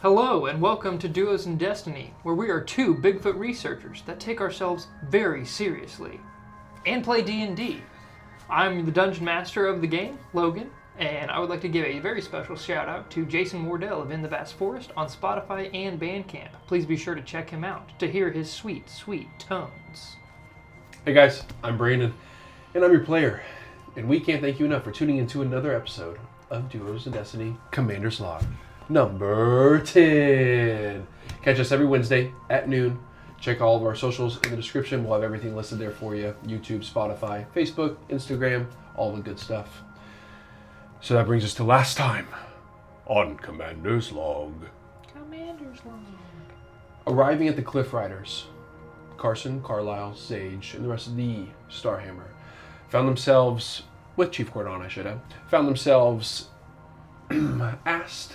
Hello and welcome to Duos in Destiny, where we are two Bigfoot researchers that take ourselves very seriously and play D&D. I'm the Dungeon Master of the game, Logan, and I would like to give a very special shout out to Jason Wardell of In the Vast Forest on Spotify and Bandcamp. Please be sure to check him out to hear his sweet, sweet tones. Hey guys, I'm Brandon, and I'm your player, and we can't thank you enough for tuning into another episode of Duos in Destiny Commander's Log. Number 10. Catch us every Wednesday at noon. Check all of our socials in the description. We'll have everything listed there for you. YouTube, Spotify, Facebook, Instagram, all the good stuff. So that brings us to last time on Commander's Log. Commander's Log. Arriving at the Cliff Riders, Carson, Carlisle, Sage, and the rest of the Starhammer found themselves, with Chief Cordon I should have, found themselves asked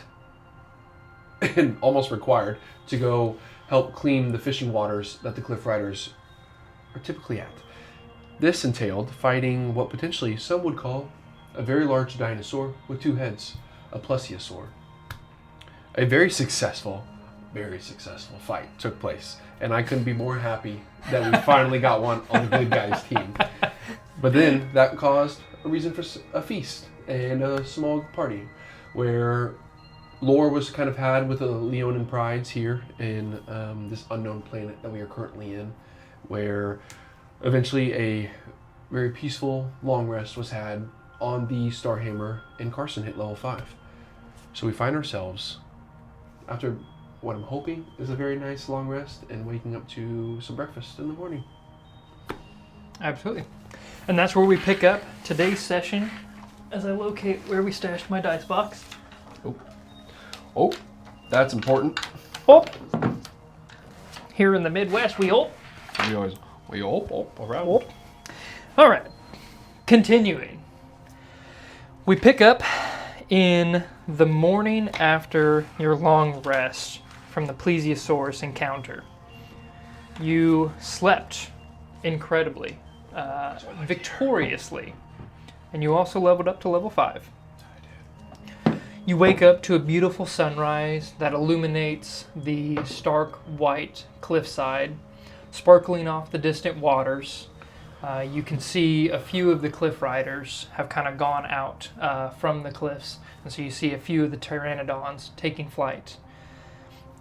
and almost required to go help clean the fishing waters that the Cliff Riders are typically at. This entailed fighting what potentially some would call a very large dinosaur with two heads, a plesiosaur. A very successful fight took place, and I couldn't be more happy that we finally got one on the good guys team. But then that caused a reason for a feast and a small party where lore was kind of had with the Leonin prides here in this unknown planet that we are currently in, where eventually a very peaceful long rest was had on the Starhammer, and Carson hit level 5. So we find ourselves, after what I'm hoping is a very nice long rest, and waking up to some breakfast in the morning. Absolutely. And that's where we pick up today's session as I locate where we stashed my dice box. Oh, that's important. Hope. Here in the Midwest, we hope. We hope around. Hope. All right. Continuing. We pick up in the morning after your long rest from the Plesiosaurus encounter. You slept incredibly, victoriously, and you also leveled up to level 5. You wake up to a beautiful sunrise that illuminates the stark white cliffside, sparkling off the distant waters. You can see a few of the cliff riders have kind of gone out from the cliffs, and so you see a few of the pteranodons taking flight.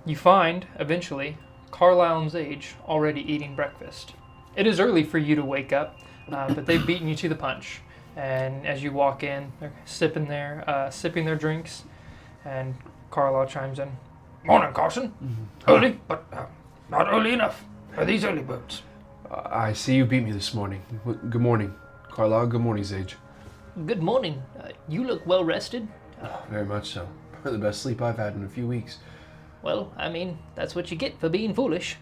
You find, eventually, Carlisle and Sage already eating breakfast. It is early for you to wake up, but they've beaten you to the punch. And as you walk in, they're sipping their drinks, and Carlisle chimes in. Morning, Carson. Early, but not early enough for these early birds. I see you beat me this morning. Good morning, Carlisle. Good morning, Sage. Good morning. You look well rested. Very much so. Probably the best sleep I've had in a few weeks. Well, I mean, that's what you get for being foolish.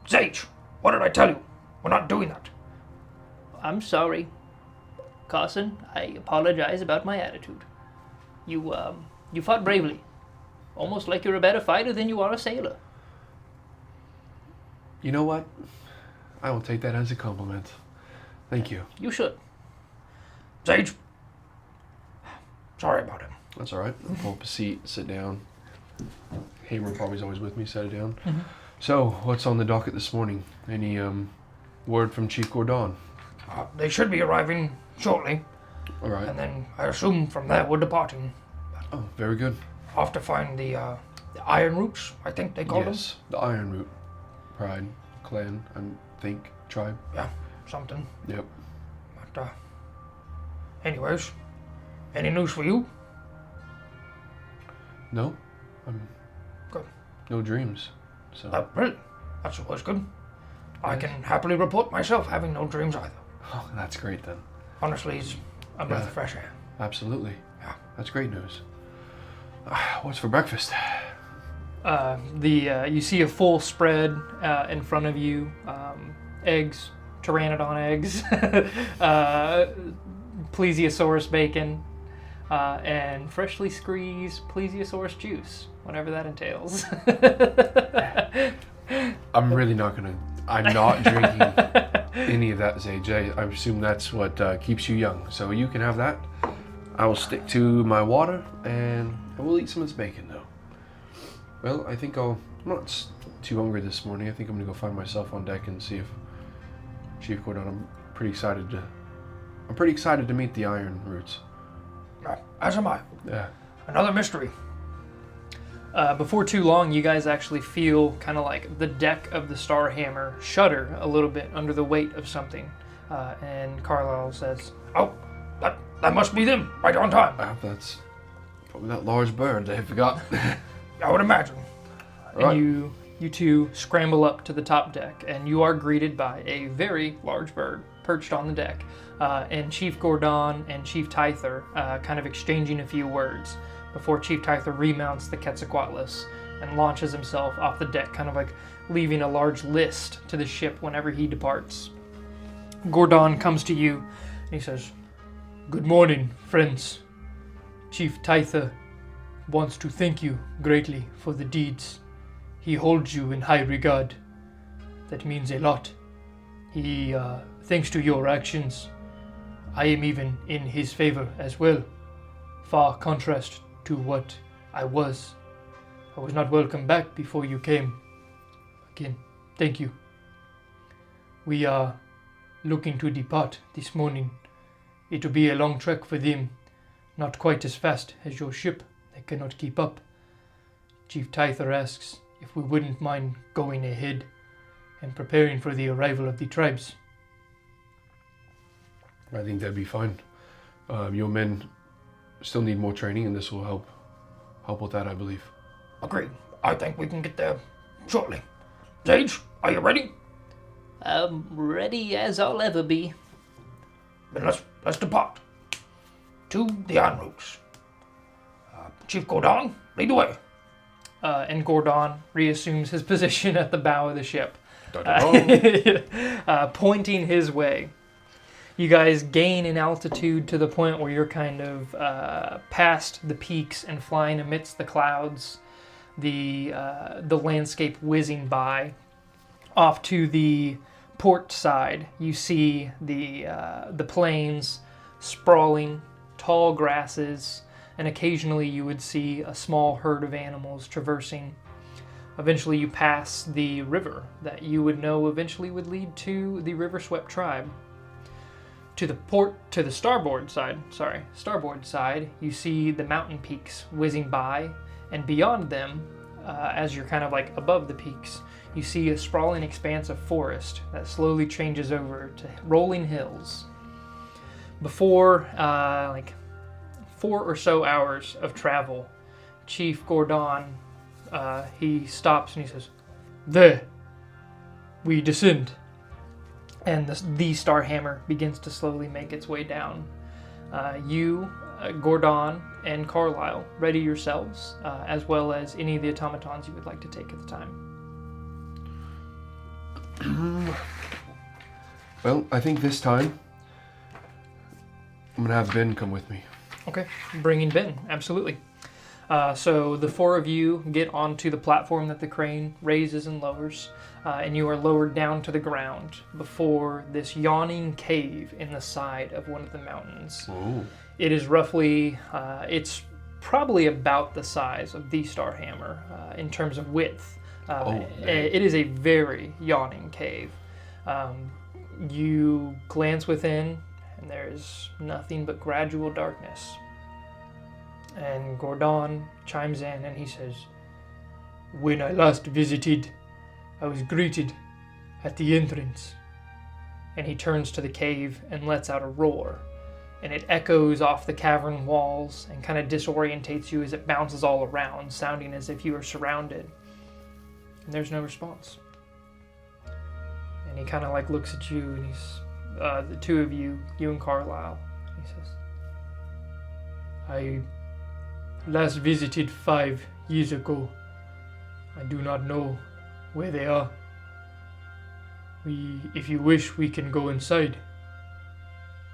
Sage, what did I tell you? We're not doing that. I'm sorry, Carson. I apologize about my attitude. You fought bravely. Almost like you're a better fighter than you are a sailor. You know what? I will take that as a compliment. Thank you. You should. Sage, sorry about him. That's all right. I'll pull up a seat, sit down. Hamer probably's always with me, set it down. Mm-hmm. So, what's on the docket this morning? Any word from Chief Cordon? They should be arriving shortly, All right. and then I assume from there we're departing. Oh, very good. Off to find the Iron Roots, I think they call them. Yes, the Iron Root Pride clan, I think, tribe. Yeah, something. Yep. But, anyways, any news for you? No? Good. No dreams. So. Really? That's always good. I can happily report myself having no dreams either. Oh, that's great then. Honestly, it's a breath of fresh air. Absolutely. Yeah. That's great news. What's for breakfast? You see a full spread in front of you. Eggs, pteranodon eggs, plesiosaurus bacon, and freshly squeezed plesiosaurus juice, whatever that entails. I'm not drinking any of that, Sage. I assume that's what keeps you young. So you can have that. I will stick to my water, and I will eat some of this bacon, though. Well, I think I'm not too hungry this morning. I think I'm gonna go find myself on deck and see if Chief Gordon. I'm pretty excited to meet the Iron Roots. As am I. Yeah. Another mystery. Before too long, you guys actually feel kind of like the deck of the Starhammer shudder a little bit under the weight of something. And Carlisle says, Oh, that must be them, right on time. That's probably that large bird they forgot. I would imagine. Right. And you two scramble up to the top deck, and you are greeted by a very large bird perched on the deck. And Chief Gordon and Chief Tyther kind of exchanging a few words before Chief Tyther remounts the Quetzalcoatlus and launches himself off the deck, kind of like leaving a large list to the ship whenever he departs. Gordon comes to you and he says, Good morning, friends. Chief Tyther Wants to thank you greatly for the deeds. He holds you in high regard. That means a lot. Thanks to your actions, I am even in his favor as well. Far contrast to what I was. I was not welcome back before you came. Again, thank you. We are looking to depart this morning. It will be a long trek for them, not quite as fast as your ship. They cannot keep up. Chief Tyther asks if we wouldn't mind going ahead and preparing for the arrival of the tribes. I think that'd be fine. Your men still need more training, and this will help with that, I believe. Agreed. I think we can get there shortly. Sage, are you ready? Ready as I'll ever be. Then let's depart. To the Iron Roots. Chief Gordon, lead the way. And Gordon reassumes his position at the bow of the ship, pointing his way. You guys gain in altitude to the point where you're kind of past the peaks and flying amidst the clouds, the landscape whizzing by. Off to the port side, you see the plains sprawling, tall grasses, and occasionally you would see a small herd of animals traversing. Eventually you pass the river that you would know eventually would lead to the river-swept tribe. To the starboard side, you see the mountain peaks whizzing by, and beyond them, as you're kind of like above the peaks, you see a sprawling expanse of forest that slowly changes over to rolling hills. Before 4 or so hours of travel, Chief Gordon, he stops and he says, There, we descend. and the Starhammer begins to slowly make its way down. Gordon, and Carlisle, ready yourselves, as well as any of the automatons you would like to take at the time. Well, I think this time I'm gonna have Ben come with me. Okay, bringing Ben, absolutely. So the four of you get onto the platform that the crane raises and lowers, and you are lowered down to the ground before this yawning cave in the side of one of the mountains. Oh. It is roughly, it's probably about the size of the Starhammer in terms of width. It is a very yawning cave. You glance within, and there is nothing but gradual darkness. And Gordon chimes in and he says, When I last visited, I was greeted at the entrance. and he turns to the cave and lets out a roar. And it echoes off the cavern walls and kind of disorientates you as it bounces all around, sounding as if you are surrounded. And there's no response. And he kind of like looks at you and he's, the two of you, you and Carlisle, he says, I last visited 5 years ago. I do not know where they are. If you wish, we can go inside.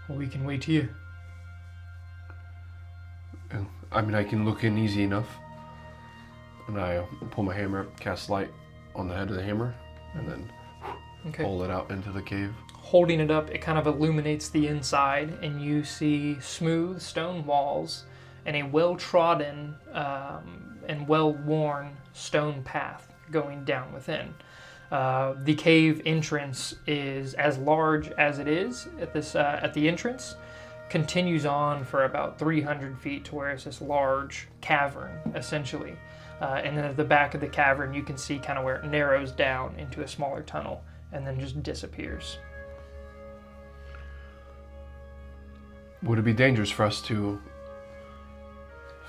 Or we can wait here. I mean, I can look in easy enough. And I pull my hammer, cast light on the head of the hammer, and then pull it out into the cave. Holding it up, it kind of illuminates the inside, and you see smooth stone walls and a well-trodden and well-worn stone path going down within. The cave entrance is as large as it is at the entrance, continues on for about 300 feet to where it's this large cavern, essentially. And then at the back of the cavern, you can see kind of where it narrows down into a smaller tunnel and then just disappears. Would it be dangerous for us to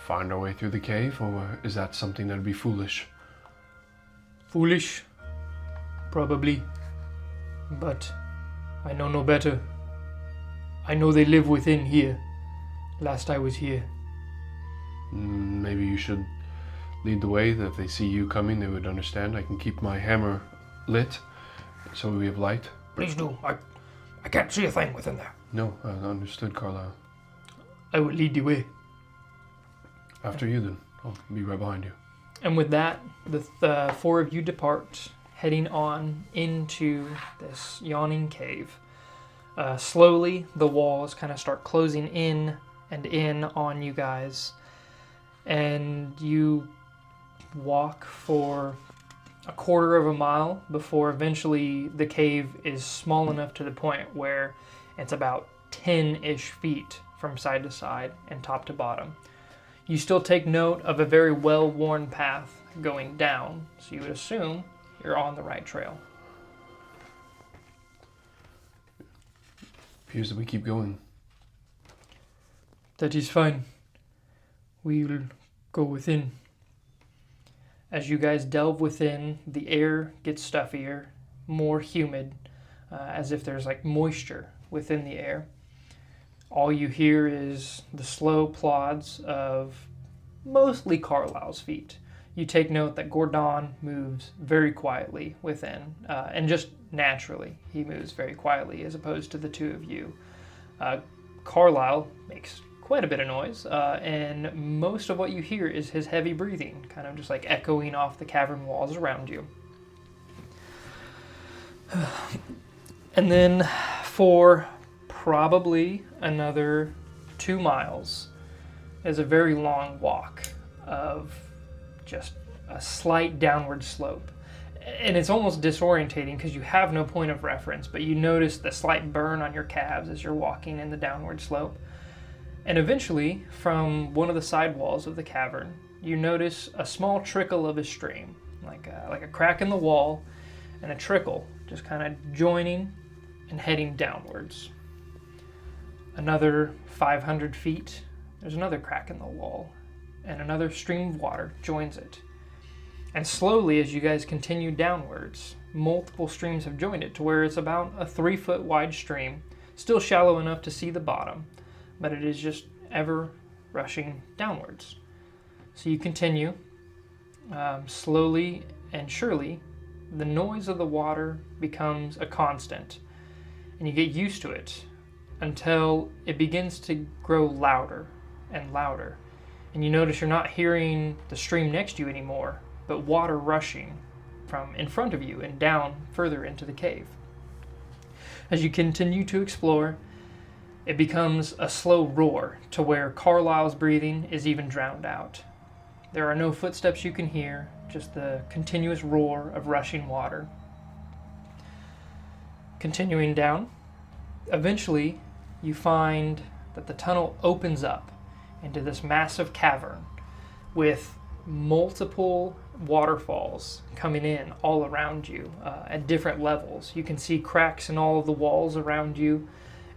find our way through the cave, or is that something that would be foolish? Foolish? Probably. But I know no better. I know they live within here. Last I was here. Maybe you should lead the way, that if they see you coming, they would understand. I can keep my hammer lit, so we have light. Please do. I can't see a thing within there. No, understood, Carlisle. I will lead the way. After you, then. I'll be right behind you. And with that, the four of you depart, heading on into this yawning cave. Slowly, the walls kind of start closing in and in on you guys. And you walk for a quarter of a mile before eventually the cave is small enough to the point where it's about 10-ish feet from side to side and top to bottom. You still take note of a very well-worn path going down, so you would assume you're on the right trail. Appears that we keep going. That is fine. We will go within. As you guys delve within, the air gets stuffier, more humid, as if there's like moisture within the air. All you hear is the slow plods of mostly Carlisle's feet. You take note that Gordon moves very quietly within, and just naturally he moves very quietly as opposed to the two of you. Carlisle makes quite a bit of noise, and most of what you hear is his heavy breathing, kind of just like echoing off the cavern walls around you. And then for probably another 2 miles is a very long walk of just a slight downward slope. And it's almost disorientating because you have no point of reference, but you notice the slight burn on your calves as you're walking in the downward slope. And eventually, from one of the side walls of the cavern, you notice a small trickle of a stream, like a crack in the wall, and a trickle just kind of joining and heading downwards. Another 500 feet, there's another crack in the wall, and another stream of water joins it. And slowly, as you guys continue downwards, multiple streams have joined it to where it's about a 3-foot wide stream, still shallow enough to see the bottom, but it is just ever rushing downwards. So you continue, slowly and surely, the noise of the water becomes a constant, and you get used to it until it begins to grow louder and louder. And you notice you're not hearing the stream next to you anymore, but water rushing from in front of you and down further into the cave. As you continue to explore, it becomes a slow roar to where Carlisle's breathing is even drowned out. There are no footsteps you can hear, just the continuous roar of rushing water. Continuing down, eventually you find that the tunnel opens up into this massive cavern with multiple waterfalls coming in all around you at different levels. You can see cracks in all of the walls around you,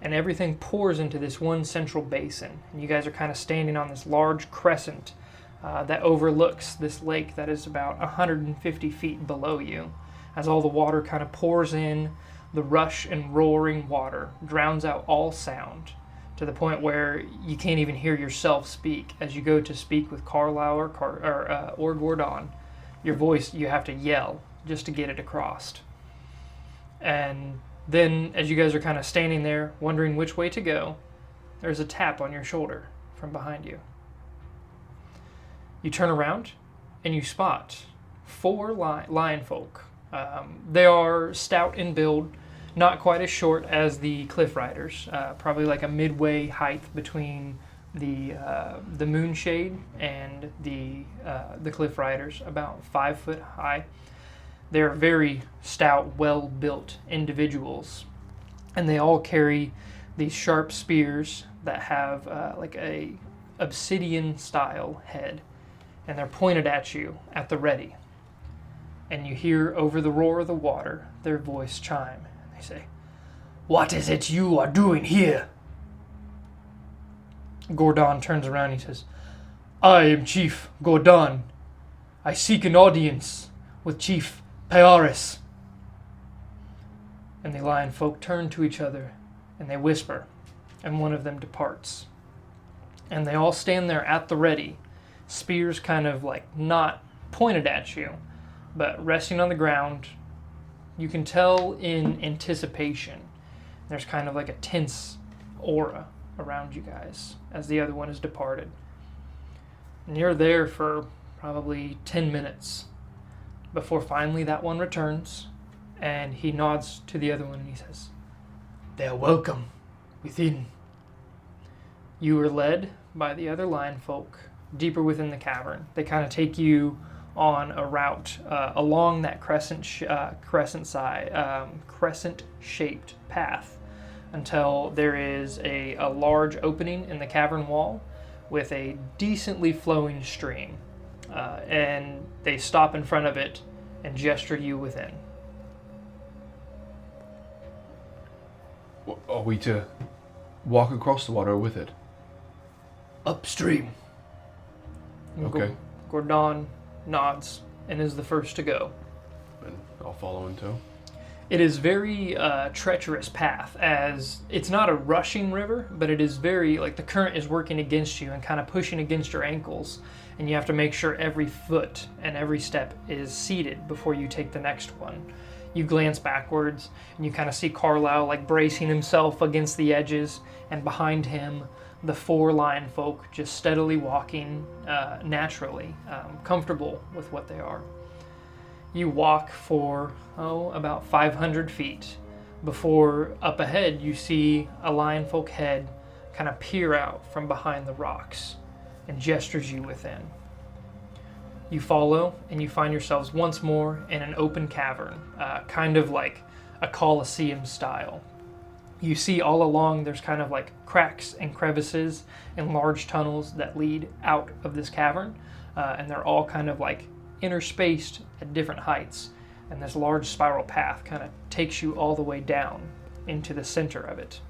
and everything pours into this one central basin. And you guys are kind of standing on this large crescent that overlooks this lake that is about 150 feet below you. As all the water kind of pours in, the rush and roaring water drowns out all sound to the point where you can't even hear yourself speak. As you go to speak with Carlisle or Gordon, your voice, you have to yell just to get it across. And then, as you guys are kind of standing there, wondering which way to go, there's a tap on your shoulder from behind you. You turn around, and you spot 4 lion folk. They are stout in build, not quite as short as the cliff riders, probably like a midway height between the Moonshade and the Cliff Riders, about 5 foot high. They're very stout, well-built individuals, and they all carry these sharp spears that have like a obsidian-style head, and they're pointed at you at the ready. And you hear over the roar of the water their voice chime. They say, "What is it you are doing here?" Gordon turns around and he says, "I am Chief Gordon. I seek an audience with Chief Payaris." And the lion folk turn to each other and they whisper, and one of them departs. And they all stand there at the ready, spears kind of like not pointed at you, but resting on the ground. You can tell in anticipation. There's kind of like a tense aura around you guys as the other one has departed. And you're there for probably 10 minutes before finally that one returns, and he nods to the other one and he says, "They are welcome within." You were led by the other lion folk deeper within the cavern. They kind of take you on a route along that crescent-shaped path until there is a large opening in the cavern wall with a decently flowing stream. And they stop in front of it and gesture you within. Are we to walk across the water with it? Upstream. Okay. Gordon nods and is the first to go. And I'll follow in tow. It is very treacherous path, as it's not a rushing river, but it is very, like the current is working against you and kind of pushing against your ankles, and you have to make sure every foot and every step is seated before you take the next one. You glance backwards and you kind of see Carlisle like bracing himself against the edges, and behind him the 4 lion folk just steadily walking naturally, comfortable with what they are. You walk for, about 500 feet before up ahead you see a lion folk head kind of peer out from behind the rocks and gestures you within. You follow and you find yourselves once more in an open cavern, kind of like a Colosseum style. You see all along there's kind of like cracks and crevices and large tunnels that lead out of this cavern, and they're all kind of like interspaced at different heights, and this large spiral path kind of takes you all the way down into the center of it.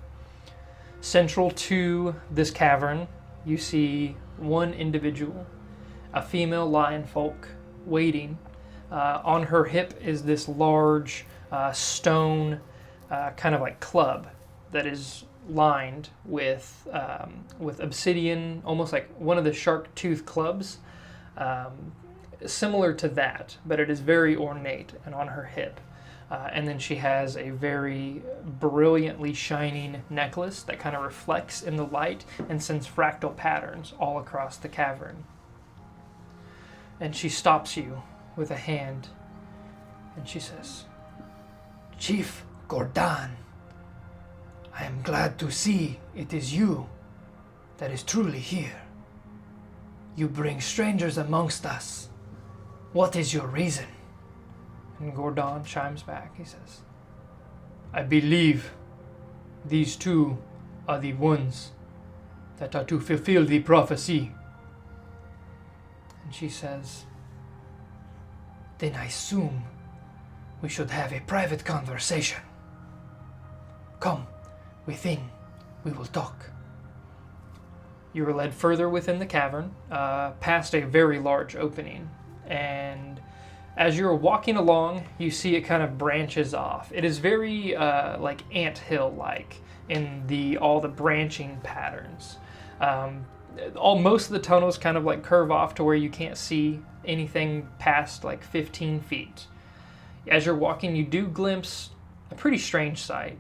Central to this cavern, you see one individual, a female lion folk, waiting. On her hip is this large stone kind of like club that is lined with obsidian, almost like one of the shark tooth clubs. Similar to that, but it is very ornate and on her hip. And then she has a very brilliantly shining necklace that kind of reflects in the light and sends fractal patterns all across the cavern. And she stops you with a hand and she says, "Chief Gordon, I am glad to see it is you that is truly here. You bring strangers amongst us. What is your reason?" And Gordon chimes back. He says, "I believe these two are the ones that are to fulfill the prophecy." And she says, "Then I assume we should have a private conversation. Come, within, we will talk." You are led further within the cavern, past a very large opening, and as you're walking along, you see it kind of branches off. It is very like anthill-like in all the branching patterns. Most of the tunnels kind of like curve off to where you can't see anything past like 15 feet. As you're walking, you do glimpse a pretty strange sight.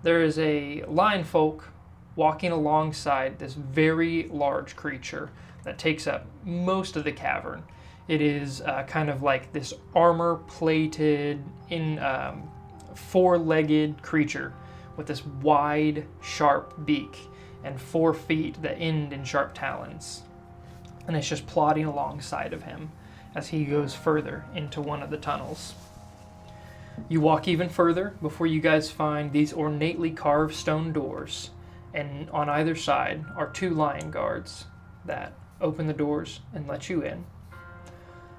There is a lion folk walking alongside this very large creature that takes up most of the cavern. It is kind of like this armor-plated, four-legged creature with this wide, sharp beak and 4 feet that end in sharp talons. And it's just plodding alongside of him as he goes further into one of the tunnels. You walk even further before you guys find these ornately carved stone doors, and on either side are 2 lion guards that open the doors and let you in.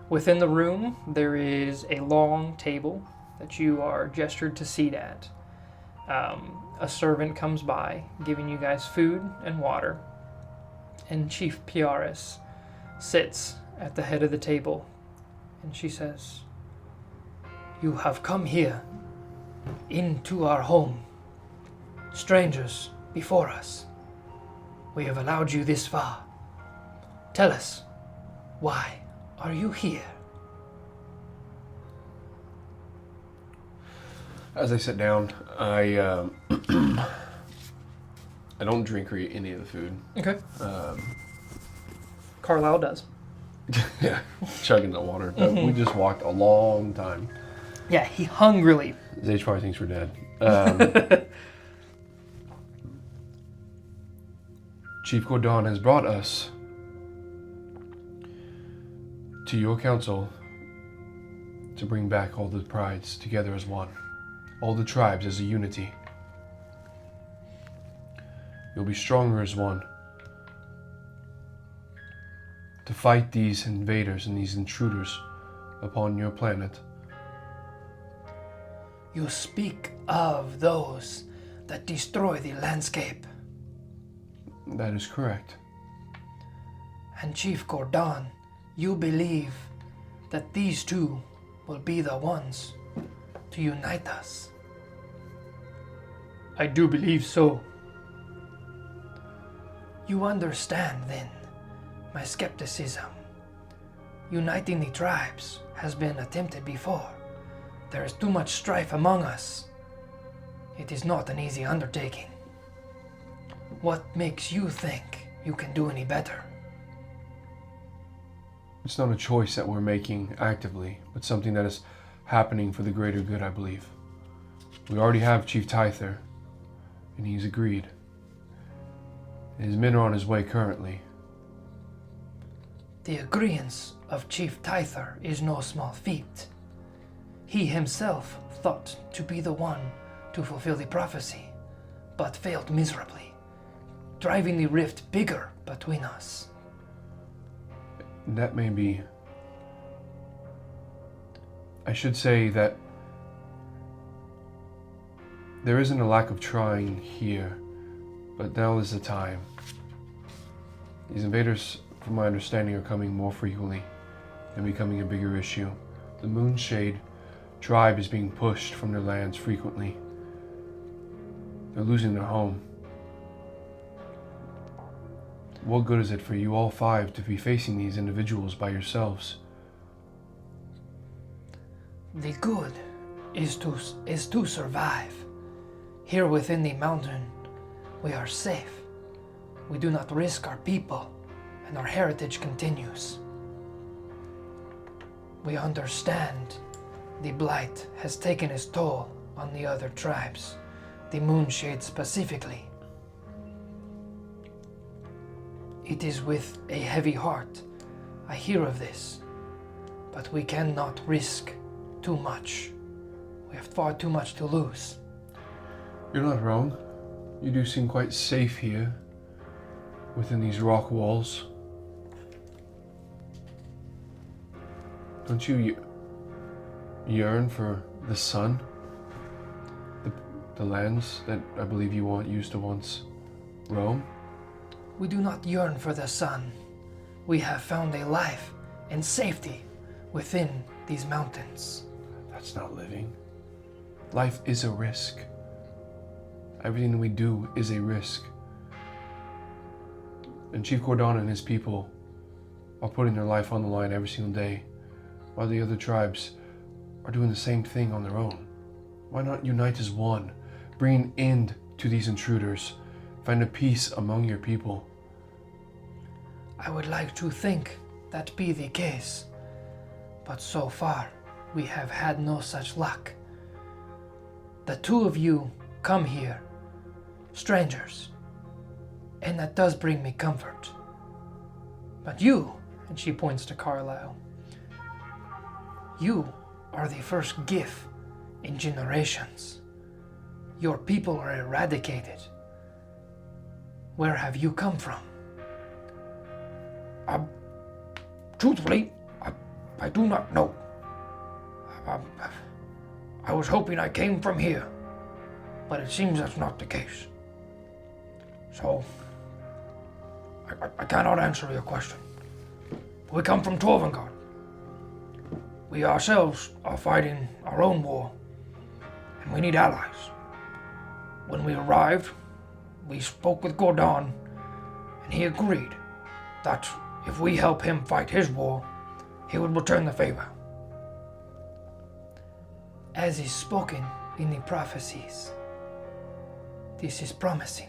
Within the room, there is a long table that you are gestured to seat at. A servant comes by, giving you guys food and water, and Chief Piaris sits at the head of the table, and she says, "You have come here into our home, strangers before us. We have allowed you this far. Tell us, why are you here?" As I sit down, I I don't drink or eat any of the food. Okay. Carlisle does. Yeah, chugging the water. But we just walked a long time. Yeah, he hungrily. Zage probably thinks we're dead. Chief Gordon has brought us to your council to bring back all the prides together as one. All the tribes as a unity. You'll be stronger as one. To fight these invaders and these intruders upon your planet. You speak of those that destroy the landscape. That is correct. And Chief Gordon, you believe that these two will be the ones to unite us. I do believe so. You understand, then, my skepticism. Uniting the tribes has been attempted before. There is too much strife among us. It is not an easy undertaking. What makes you think you can do any better? It's not a choice that we're making actively, but something that is happening for the greater good, I believe. We already have Chief Tyther, and he's agreed. His men are on his way currently. The agreeance of Chief Tyther is no small feat. He himself thought to be the one to fulfill the prophecy, but failed miserably, driving the rift bigger between us. That may be... I should say that there isn't a lack of trying here, but now is the time. These invaders, from my understanding, are coming more frequently and becoming a bigger issue. The Moonshade tribe is being pushed from their lands frequently. They're losing their home. What good is it for you all 5 to be facing these individuals by yourselves? The good is to survive. Here within the mountain, we are safe. We do not risk our people, and our heritage continues. We understand the blight has taken its toll on the other tribes, the Moonshade specifically. It is with a heavy heart I hear of this, but we cannot risk too much. We have far too much to lose. You're not wrong. You do seem quite safe here, within these rock walls. Don't you yearn for the sun? The lands that I believe you used to once roam? We do not yearn for the sun. We have found a life and safety within these mountains. That's not living. Life is a risk. Everything we do is a risk. And Chief Gordon and his people are putting their life on the line every single day, while the other tribes are doing the same thing on their own. Why not unite as one? Bring an end to these intruders. Find a peace among your people. I would like to think that be the case, but so far we have had no such luck. The 2 of you come here, strangers, and that does bring me comfort. But you, and she points to Carlisle, you are the first gift in generations. Your people are eradicated. Where have you come from? Truthfully, I do not know. I was hoping I came from here, but it seems that's not the case. So, I cannot answer your question. We come from Torvengard. We ourselves are fighting our own war, and we need allies. When we arrived, we spoke with Gordon, and he agreed that if we help him fight his war, he would return the favor. As is spoken in the prophecies, this is promising.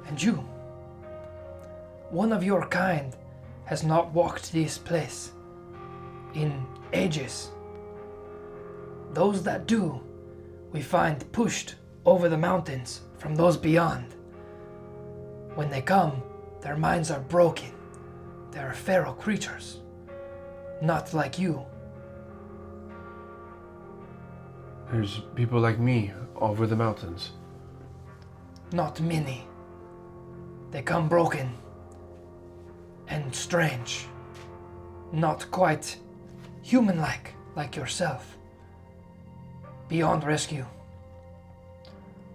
And you, one of your kind, has not walked this place in ages. Those that do, we find pushed over the mountains from those beyond. When they come, their minds are broken. They are feral creatures, not like you. There's people like me over the mountains. Not many. They come broken and strange, not quite human-like, like yourself, beyond rescue.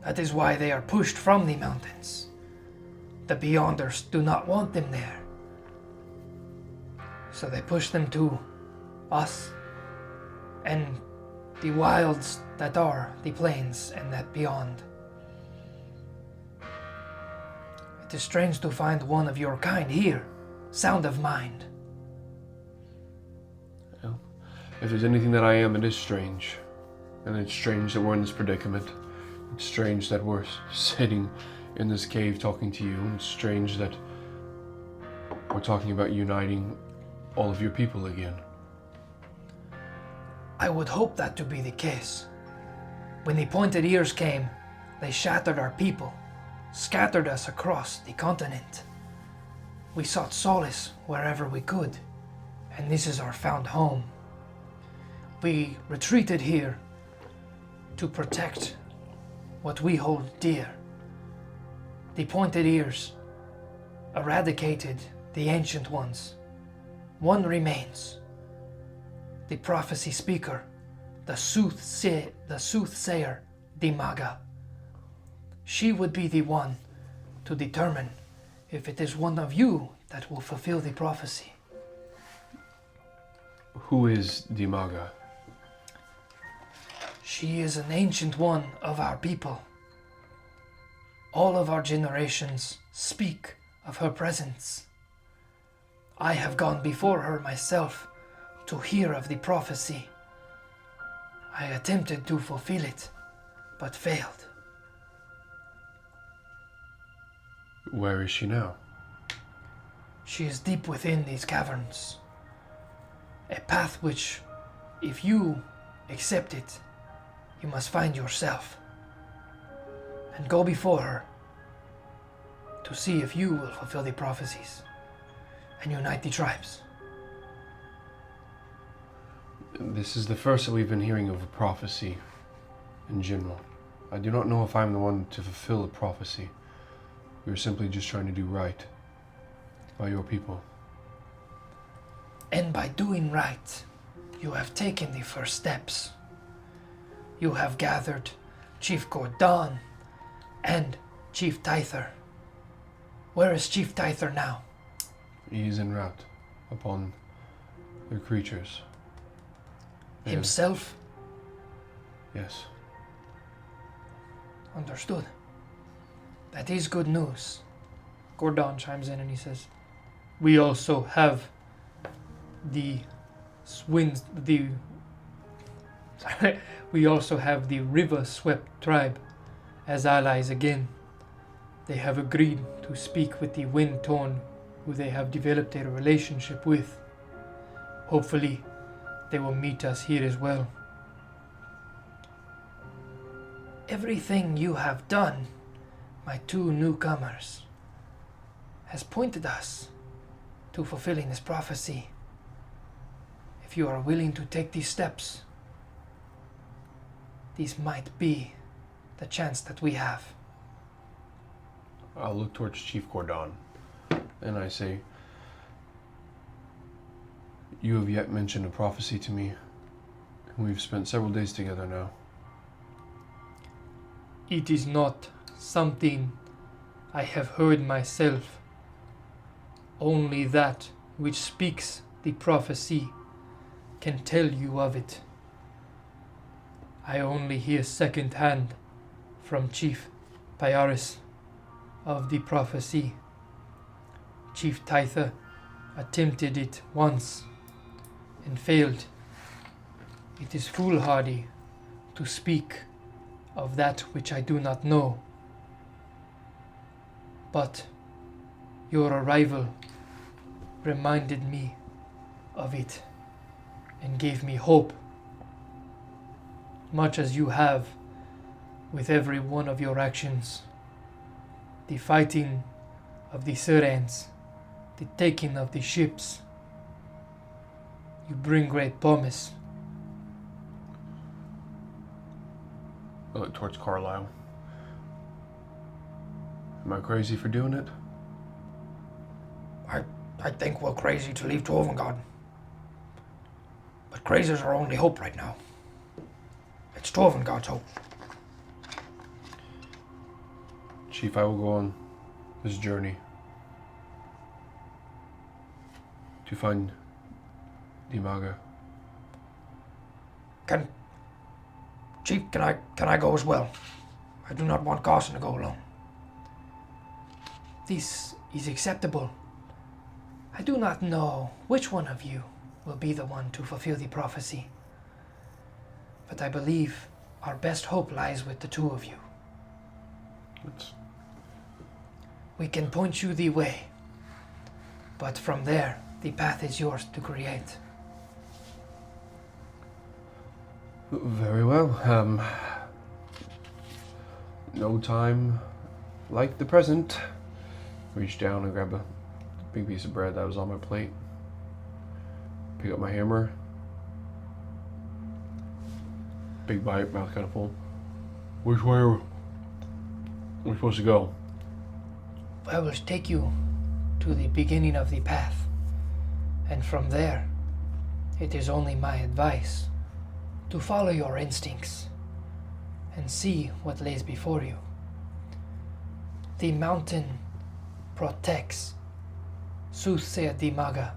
That is why they are pushed from the mountains. The Beyonders do not want them there, so they push them to us and the wilds that are the plains and that beyond. It is strange to find one of your kind here, sound of mind. Well, if there's anything that I am, it is strange. And it's strange that we're in this predicament. It's strange that we're sitting in this cave talking to you. It's strange that we're talking about uniting all of your people again. I would hope that to be the case. When the pointed ears came, they shattered our people, scattered us across the continent. We sought solace wherever we could, and this is our found home. We retreated here to protect what we hold dear. The pointed ears eradicated the ancient ones. One remains. The prophecy speaker, the soothsayer, Dimaga. She would be the one to determine if it is one of you that will fulfill the prophecy. Who is Dimaga? She is an ancient one of our people. All of our generations speak of her presence. I have gone before her myself to hear of the prophecy. I attempted to fulfill it, but failed. Where is she now? She is deep within these caverns. A path which, if you accept it, you must find yourself and go before her to see if you will fulfill the prophecies and unite the tribes. This is the first that we've been hearing of a prophecy in general. I do not know if I'm the one to fulfill a prophecy. We are simply just trying to do right by your people. And by doing right, you have taken the first steps. You have gathered Chief Gordon and Chief Tither. Where is Chief Tither now? He is en route upon the creatures. And- Himself? Yes. Understood. That is good news. Gordon chimes in and he says, "We also have the we also have the river-swept tribe as allies again. They have agreed to speak with the Wind-Torn, who they have developed a relationship with. Hopefully, they will meet us here as well." Everything you have done, my two newcomers, has pointed us to fulfilling this prophecy. If you are willing to take these steps, these might be the chance that we have. I'll look towards Chief Cordon, and I say, you have yet mentioned a prophecy to me, and we've spent several days together now. It is not something I have heard myself. Only that which speaks the prophecy can tell you of it. I only hear second hand from Chief Pyaris of the prophecy. Chief Tytha attempted it once and failed. It is foolhardy to speak of that which I do not know. But your arrival reminded me of it and gave me hope, much as you have with every one of your actions. The fighting of the Sirens, the taking of the ships. You bring great promise. I look towards Carlisle. Am I crazy for doing it? I think we're crazy to leave Tovengard. But crazy's our only hope right now. It's Tovengard's hope. Chief, I will go on this journey to find Dimaga. Chief, can I go as well? I do not want Carson to go alone. This is acceptable. I do not know which one of you will be the one to fulfill the prophecy, but I believe our best hope lies with the two of you. We can point you the way, but from there, the path is yours to create. Very well. No time like the present. Reach down and grab a big piece of bread that was on my plate. Pick up my hammer. Big bite, mouth kind of full. Which way are we supposed to go? I will take you to the beginning of the path, and from there, it is only my advice to follow your instincts and see what lays before you. The mountain protects Soothsayer Dimaga.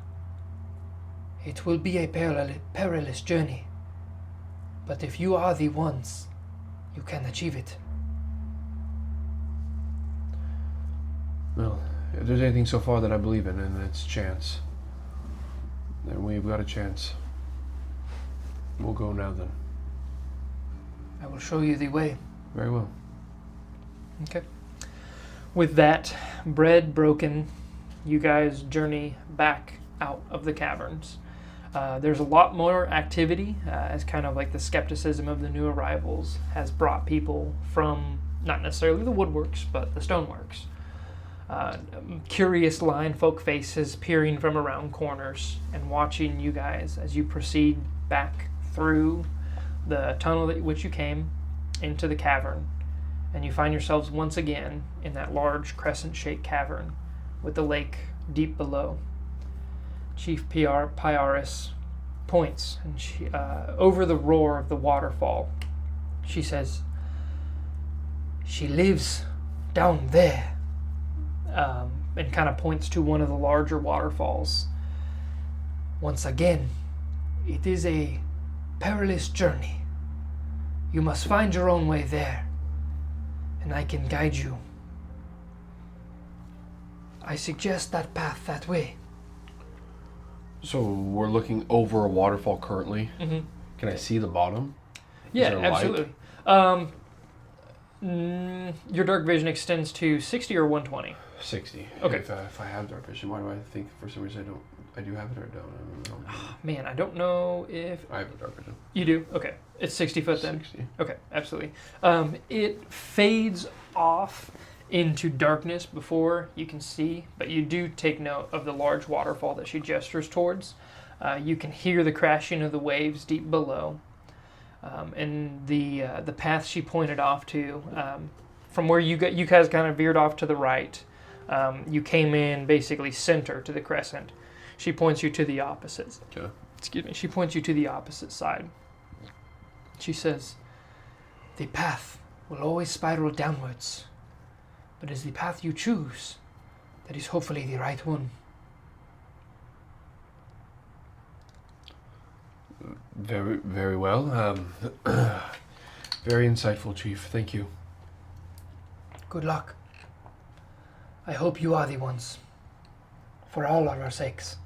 It will be a perilous journey, but if you are the ones, you can achieve it. Well, if there's anything so far that I believe in, and it's chance, then we've got a chance. We'll go now then. I will show you the way. Very well. Okay. With that bread broken, you guys journey back out of the caverns. There's a lot more activity, as kind of like the skepticism of the new arrivals has brought people from not necessarily the woodworks, but the stoneworks. Curious line folk faces peering from around corners and watching you guys as you proceed back through the tunnel that which you came into the cavern, and you find yourselves once again in that large crescent-shaped cavern with the lake deep below. Chief Pyaris points and she, over the roar of the waterfall. She says, She lives down there. And kind of points to one of the larger waterfalls. Once again, it is a perilous journey. You must find your own way there, and I can guide you. I suggest that path that way. So we're looking over a waterfall currently. Mm-hmm. Can I see the bottom? Yeah, there light? absolutely. Your dark vision extends to 60 or 120. 60. Okay. If I have dark vision, why do I think for some reason I do have it or don't? Man, I don't know if... I have a dark vision. You do? Okay. It's 60 foot then? 60. Okay, absolutely. It fades off into darkness before you can see, but you do take note of the large waterfall that she gestures towards. You can hear the crashing of the waves deep below. And the path she pointed off to, from where you guys kind of veered off to the right, you came in basically center to the crescent. She points you to the opposite. Okay. Excuse me. She points you to the opposite side. She says, "The path will always spiral downwards, but it is the path you choose that is hopefully the right one." Very, very well. Very insightful, Chief. Thank you. Good luck. I hope you are the ones. For all of our sakes.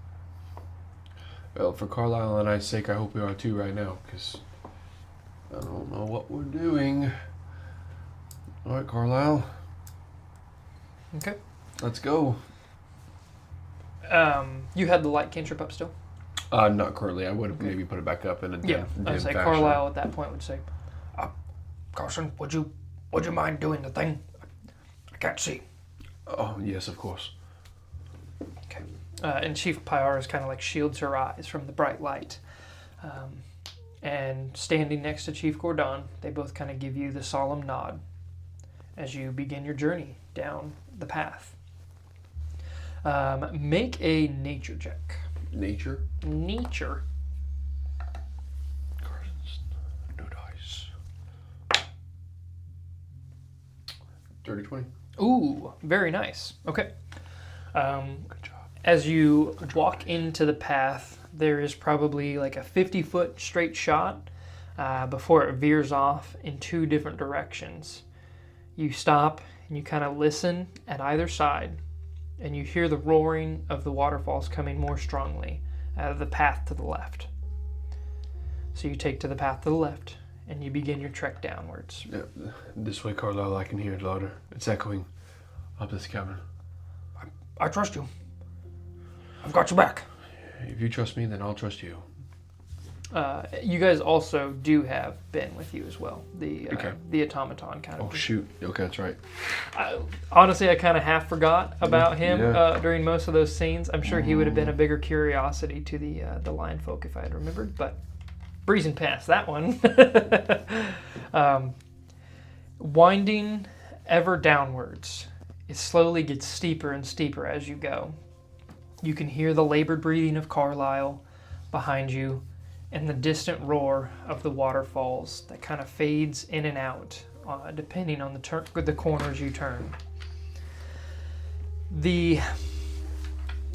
Well, for Carlisle and I's sake, I hope we are too right now, because I don't know what we're doing. All right, Carlisle. Okay. Let's go. You had the light cantrip up still? Not currently. I would have maybe put it back up in a dim I would say fashion. Carlisle at that point would say, Carson, would you mind doing the thing? I can't see. Oh, yes, of course. okay. And Chief Pyarus kind of like shields her eyes from the bright light. And standing next to Chief Gordon, they both kind of give you the solemn nod as you begin your journey down the path. Make a nature check. Nature? Nature. Carson's no dice. Dirty 20. Ooh, very nice. Okay. Good job. As you walk into the path, there is probably like a 50-foot straight shot before it veers off in two different directions. You stop and you kind of listen at either side, and you hear the roaring of the waterfalls coming more strongly out of the path to the left. So you take to the path to the left, and you begin your trek downwards. Yeah, this way, Carlisle, I can hear it louder. It's echoing up this cavern. I trust you. I've got your back. If you trust me, then I'll trust you. You guys also do have Ben with you as well, the automaton kind of. Oh, shoot. Okay, that's right. Honestly, I kind of half forgot about him Yeah. during most of those scenes. I'm sure he would have been a bigger curiosity to the lion folk if I had remembered, but breezing past that one. Winding ever downwards, it slowly gets steeper and steeper as you go. You can hear the labored breathing of Carlisle behind you, and the distant roar of the waterfalls that kind of fades in and out depending on the corners you turn. The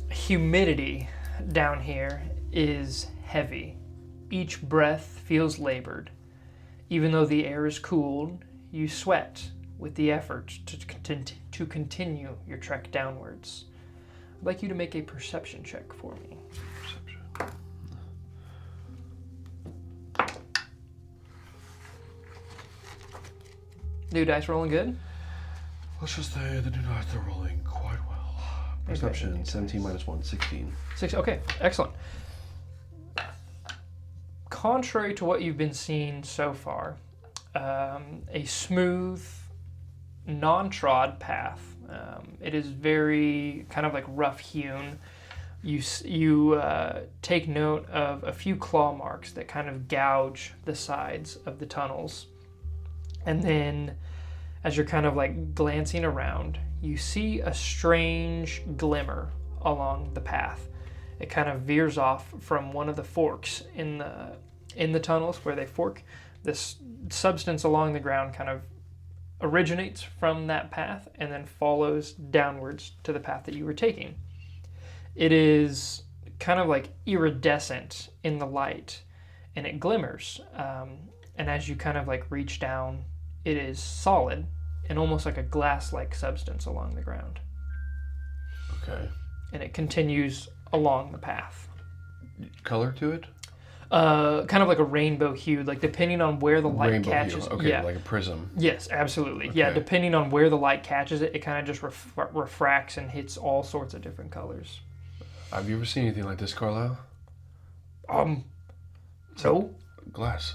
humidity down here is heavy. Each breath feels labored. Even though the air is cooled, you sweat with the effort to continue your trek downwards. I'd like you to make a perception check for me. New dice rolling good? Let's just say the new dice are rolling quite well. Perception, 17 minus 1, 16. 6. Okay, excellent. Contrary to what you've been seeing so far, a smooth, non-trod path. It is very kind of like rough-hewn. You take note of a few claw marks that kind of gouge the sides of the tunnels. And then, as you're kind of like glancing around, you see a strange glimmer along the path. It kind of veers off from one of the forks in the tunnels where they fork. This substance along the ground kind of originates from that path and then follows downwards to the path that you were taking. It is kind of like iridescent in the light, and it glimmers. And as you kind of like reach down, it is solid and almost like a glass-like substance along the ground. Okay. And it continues along the path. Color to it? Kind of like a rainbow hue, like depending on where the light Rainbow catches. hue. Okay, yeah. like a prism. Yes, absolutely. Okay. Yeah, depending on where the light catches it, it kind of just refracts and hits all sorts of different colors. Have you ever seen anything like this, Carlisle? No. Glass.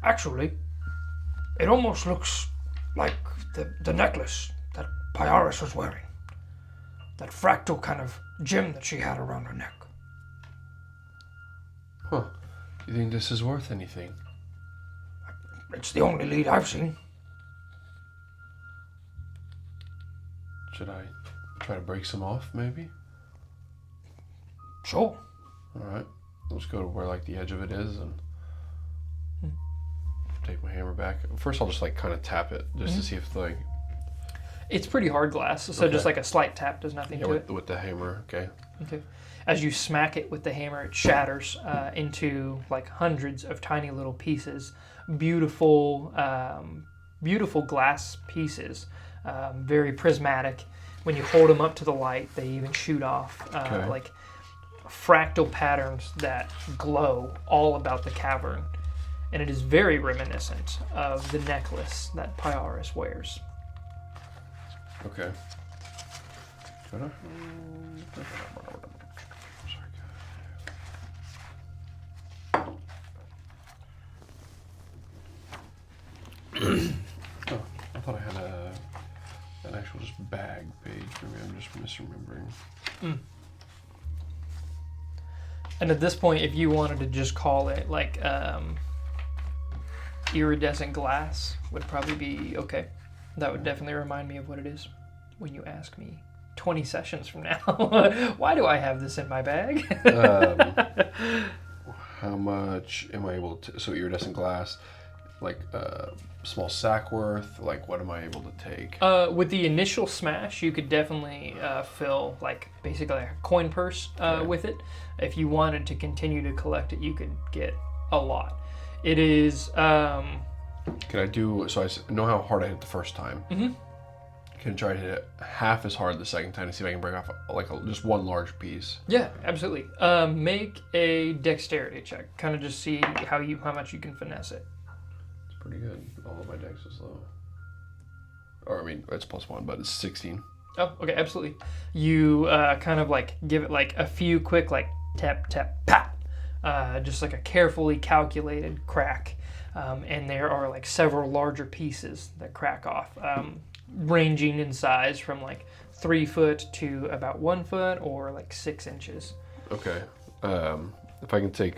Actually, it almost looks like the necklace that Pyaris was wearing. That fractal kind of gem that she had around her neck. Huh. You think this is worth anything? It's the only lead I've seen. Should I try to break some off, maybe? Sure. Alright. Let's go to where, like, the edge of it is and take my hammer back. First, I'll just, like, kind of tap it just to see if, like... It's pretty hard glass, so just like a slight tap does nothing to it. With the hammer, okay. Okay. As you smack it with the hammer, it shatters into like hundreds of tiny little pieces. Beautiful, beautiful glass pieces. Very prismatic. When you hold them up to the light, they even shoot off like fractal patterns that glow all about the cavern. And it is very reminiscent of the necklace that Pyaris wears. Okay. Oh, I thought I had an actual just bag page. Maybe I'm just misremembering. And at this point, if you wanted to just call it like iridescent glass, would probably be okay. That would definitely remind me of what it is when you ask me 20 sessions from now. Why do I have this in my bag? How much am I able to... So iridescent glass, like small sack worth, like what am I able to take? With the initial smash, you could definitely fill like basically like a coin purse with it. If you wanted to continue to collect it, you could get a lot. It is... Can I do... So I know how hard I hit the first time. Mm-hmm. Can I try to hit it half as hard the second time to see if I can break off like just one large piece? Yeah, absolutely. Make a dexterity check. Kind of just see how much you can finesse it. It's pretty good. All of my dex is low. Or I mean, it's +1, but it's 16. Oh, okay, absolutely. You kind of like give it like a few quick like tap, tap, pat. Just like a carefully calculated crack. And there are like several larger pieces that crack off, ranging in size from like 3 foot to about 1 foot or like 6 inches. Okay. If I can take...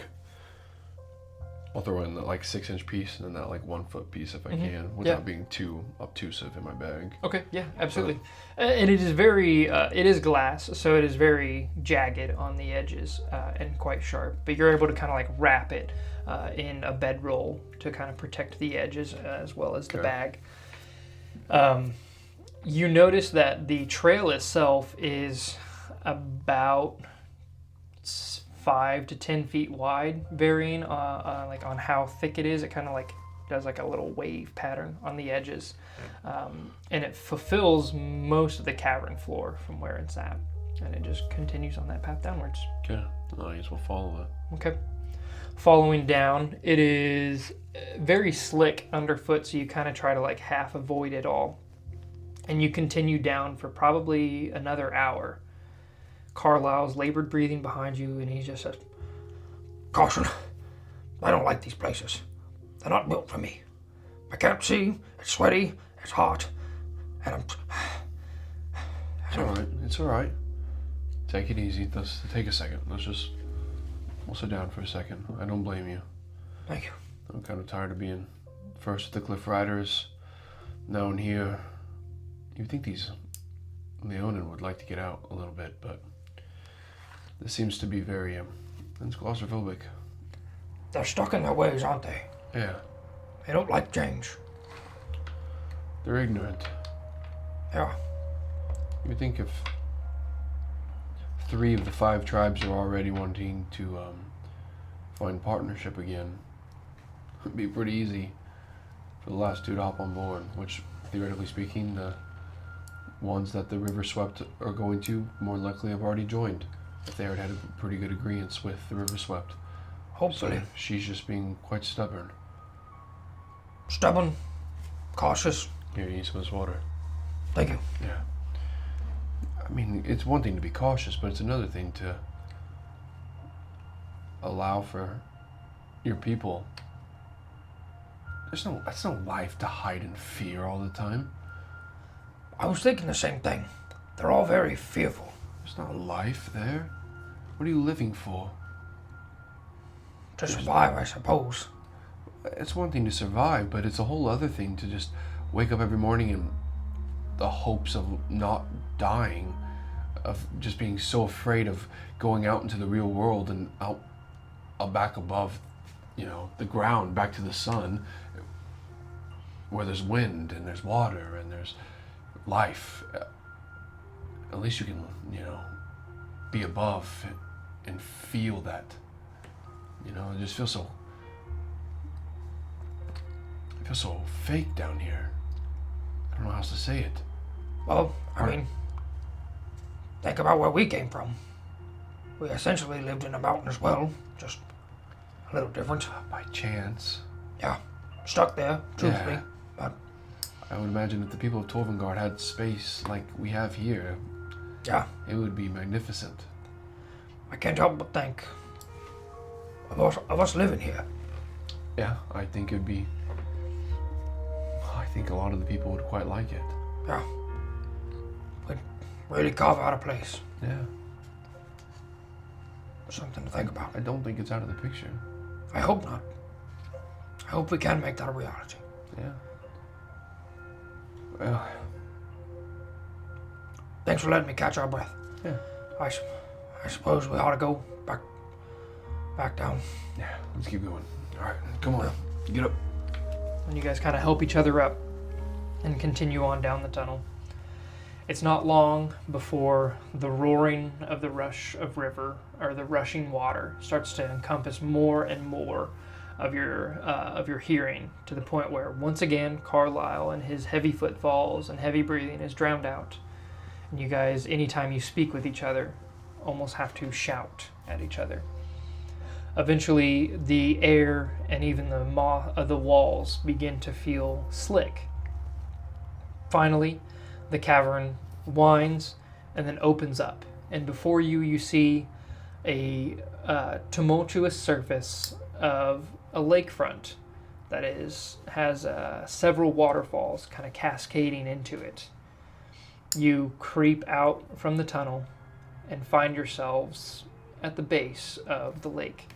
I'll throw in that like 6-inch piece and then that like 1 foot piece if I can, without being too obtrusive in my bag. Okay, yeah, absolutely. And it is very, it is glass, so it is very jagged on the edges and quite sharp. But you're able to kind of like wrap it in a bedroll to kind of protect the edges as well as the bag. You notice that the trail itself is about 5 to 10 feet wide, varying like on how thick it is. It kind of like does like a little wave pattern on the edges, and it fulfills most of the cavern floor from where it's at, and it just continues on that path downwards. Okay, I guess we'll follow it. Okay. Following down, it is very slick underfoot, so you kind of try to like half avoid it all, and you continue down for probably another hour. Carlisle's labored breathing behind you, and he just says, Caution. I don't like these places. They're not built for me. I can't see. It's sweaty. It's hot. And I'm... It's alright. It's alright. Take it easy. Let's take a second. We'll sit down for a second. I don't blame you. Thank you. I'm kind of tired of being first with the Cliff Riders. Now in here. You'd think these Leonin would like to get out a little bit, but this seems to be very it's claustrophobic. They're stuck in their ways, aren't they? Yeah. They don't like change. They're ignorant. Yeah. You think if 3 of the 5 tribes are already wanting to find partnership again, it'd be pretty easy for the last 2 to hop on board, which, theoretically speaking, the ones that the River Swept are going to more than likely have already joined, if they already had a pretty good agreement with the River Swept. Hopefully. So she's just being quite stubborn. Stubborn. Cautious. Here, you need some of this water. Thank you. Yeah. I mean, it's one thing to be cautious, but it's another thing to allow for your people to That's no life to hide in fear all the time. I was thinking the same thing. They're all very fearful. There's not life there. What are you living for? To survive, I suppose. It's one thing to survive, but it's a whole other thing to just wake up every morning in the hopes of not dying, of just being so afraid of going out into the real world and out back above, the ground, back to the sun, where there's wind and there's water and there's life. At least you can, be above and feel that. It just feels so fake down here. I don't know how else to say it. Well, I mean, think about where we came from. We essentially lived in a mountain as well, just a little different. By chance. Yeah, stuck there, truthfully. Yeah. But I would imagine if the people of Torvengard had space like we have here, yeah, it would be magnificent. I can't help but think of us living here. Yeah, I think a lot of the people would quite like it. Yeah. We'd really carve out a place. Yeah. Something to think about. I don't think it's out of the picture. I hope not. I hope we can make that a reality. Yeah. Well. Thanks for letting me catch our breath. Yeah. I suppose we ought to go back down. Yeah, let's keep going. All right, come on. Get up. And you guys kind of help each other up and continue on down the tunnel. It's not long before the roaring of the rush of river, or the rushing water, starts to encompass more and more of your hearing, to the point where once again Carlisle and his heavy footfalls and heavy breathing is drowned out. And you guys, anytime you speak with each other, almost have to shout at each other. Eventually, the air and even the walls begin to feel slick. Finally, the cavern winds and then opens up, and before you see a tumultuous surface of a lakefront that has several waterfalls kind of cascading into it. You creep out from the tunnel and find yourselves at the base of the lake.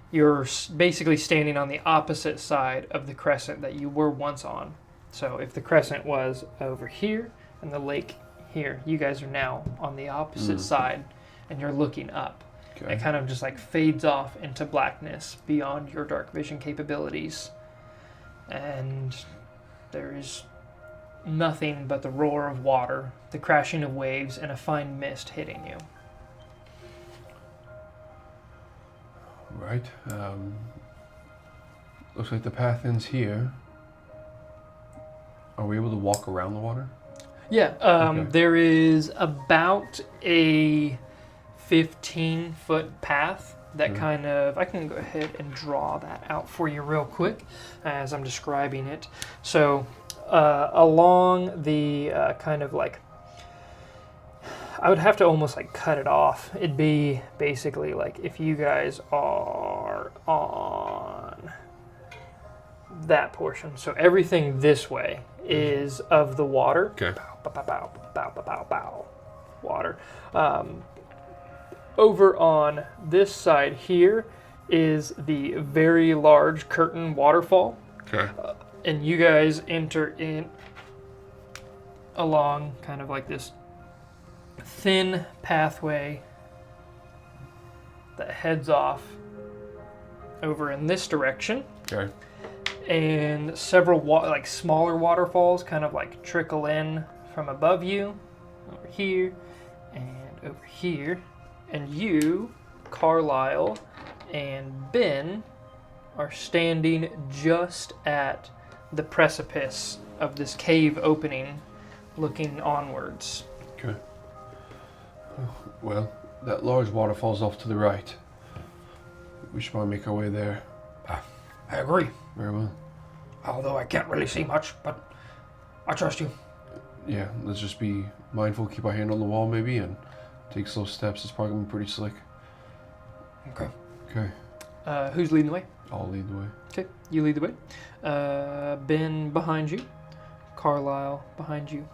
You're basically standing on the opposite side of the crescent that you were once on. So if the crescent was over here and the lake here, you guys are now on the opposite side, and you're looking up. Okay. It kind of just like fades off into blackness beyond your dark vision capabilities. And there is nothing but the roar of water, the crashing of waves, and a fine mist hitting you. Right. Looks like the path ends here. Are we able to walk around the water? Yeah, Okay. There is about a 15-foot path that kind of... I can go ahead and draw that out for you real quick as I'm describing it. So, along the kind of like... I would have to almost like cut it off. It'd be basically like if you guys are on that portion. So everything this way is of the water. Okay. Bow, bow, bow, bow, bow, bow, bow. Water. Over on this side here is the very large curtain waterfall. Okay. And you guys enter in along kind of like this thin pathway that heads off over in this direction. Okay. And several smaller waterfalls kind of like trickle in from above you, over here, and over here. And you, Carlisle, and Ben are standing just at the precipice of this cave opening, looking onwards. Okay. Well, that large waterfall's off to the right. We should probably make our way there. I agree. Very well. Although I can't really see much, but I trust you. Yeah, let's just be mindful, keep our hand on the wall maybe, and take slow steps. It's probably going to be pretty slick. Okay. Okay. Who's leading the way? I'll lead the way. Okay, you lead the way. Ben behind you. Carlisle behind you.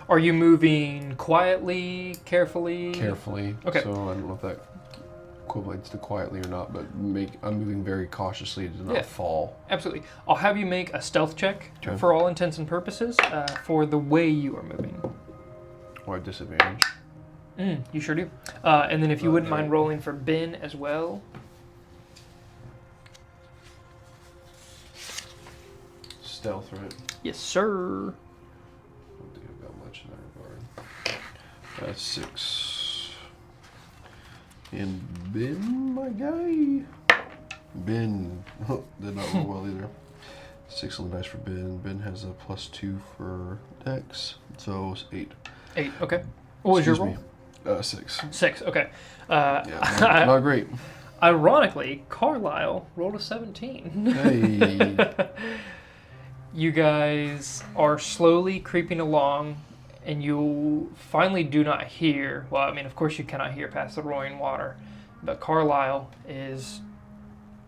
Are you moving quietly, carefully? Carefully. Okay. So I don't know if that equates to quietly or not, but I'm moving very cautiously to not fall. Absolutely. I'll have you make a stealth check for all intents and purposes for the way you are moving. Or at disadvantage. You sure do. And then if you wouldn't mind rolling for Ben as well. Stealth, right? Yes, sir. I don't think I've got much in that regard. That's 6. And Ben, my guy. Ben did not roll well either. 6 on the dice for Ben. Ben has a +2 for Dex, so it's 8. 8, okay. What was your roll? 6. 6, okay. Yeah, not great. Ironically, Carlisle rolled a 17. Hey. You guys are slowly creeping along, and you finally do not hear, well, I mean, of course you cannot hear past the roaring water, but Carlisle is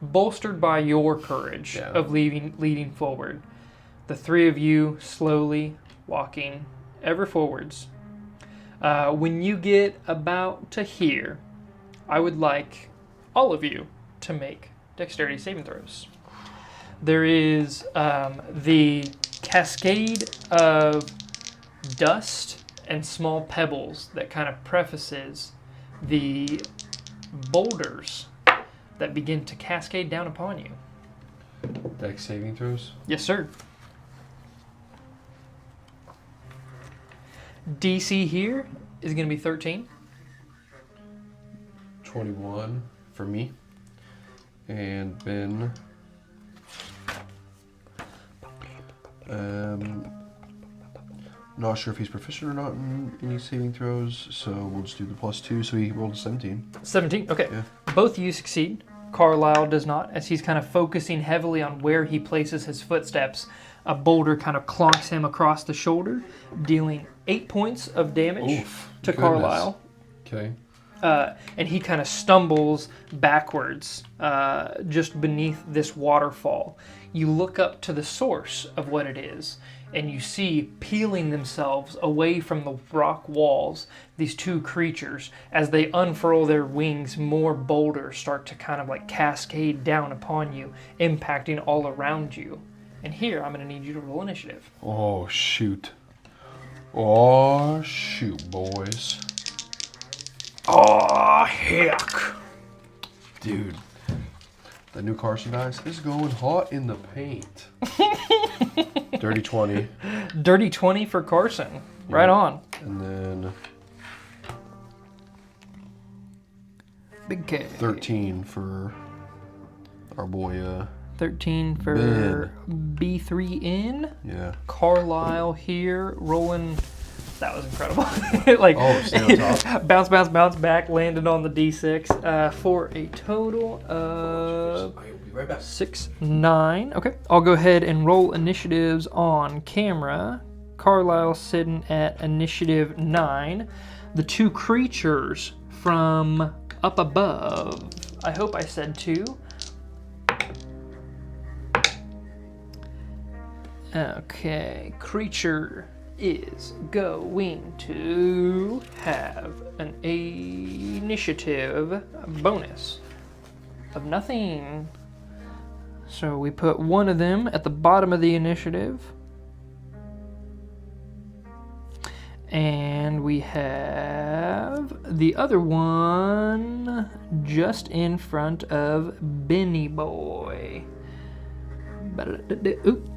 bolstered by your courage of leading forward. The three of you slowly walking ever forwards. When you get about to here, I would like all of you to make dexterity saving throws. There is the cascade of dust and small pebbles that kind of prefaces the boulders that begin to cascade down upon you. Dex saving throws? Yes, sir. DC here is going to be 13. 21 for me. And Ben. Not sure if he's proficient or not in any saving throws, so we'll just do the +2. So he rolled a 17. 17, okay. Yeah. Both of you succeed. Carlisle does not, as he's kind of focusing heavily on where he places his footsteps. A boulder kind of clonks him across the shoulder, dealing 8 points of damage to Carlisle. Okay. And he kind of stumbles backwards just beneath this waterfall. You look up to the source of what it is, and you see peeling themselves away from the rock walls, these two creatures. As they unfurl their wings, more boulders start to kind of like cascade down upon you, impacting all around you. And here, I'm going to need you to roll initiative. Oh, shoot. Oh, shoot, boys. Oh, heck. Dude, the new Carson dice is going hot in the paint. Dirty 20. Dirty 20 for Carson. Right on. And then Big K. 13 for our boy, 13 for B3 in. yeah. Carlisle here rolling. That was incredible. Like, stay on top. bounce back, landed on the D6 for a total of I will be right back. 6, 9. Okay, I'll go ahead and roll initiatives on camera. Carlisle sitting at initiative 9. The two creatures from up above. I hope I said 2. Okay, creature is going to have an initiative bonus of nothing. So we put one of them at the bottom of the initiative. And we have the other one just in front of Benny Boy. Oop.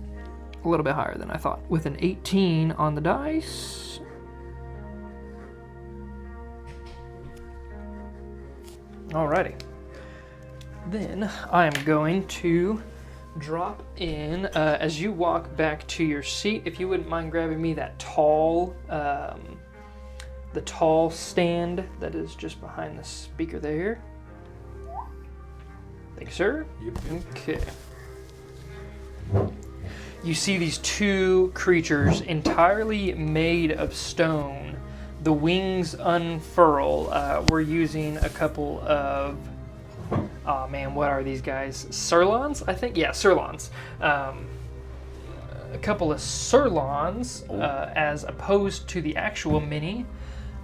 A little bit higher than I thought, with an 18 on the dice. Alrighty. Then I am going to drop in, as you walk back to your seat, if you wouldn't mind grabbing me that tall, the tall stand that is just behind the speaker there. Thank you, sir. Yep. Okay. You see these two creatures entirely made of stone. The wings unfurl. We're using a couple of oh man, what are these guys? Sirlons, I think? Yeah, Sirlons. A couple of Sirlons, as opposed to the actual mini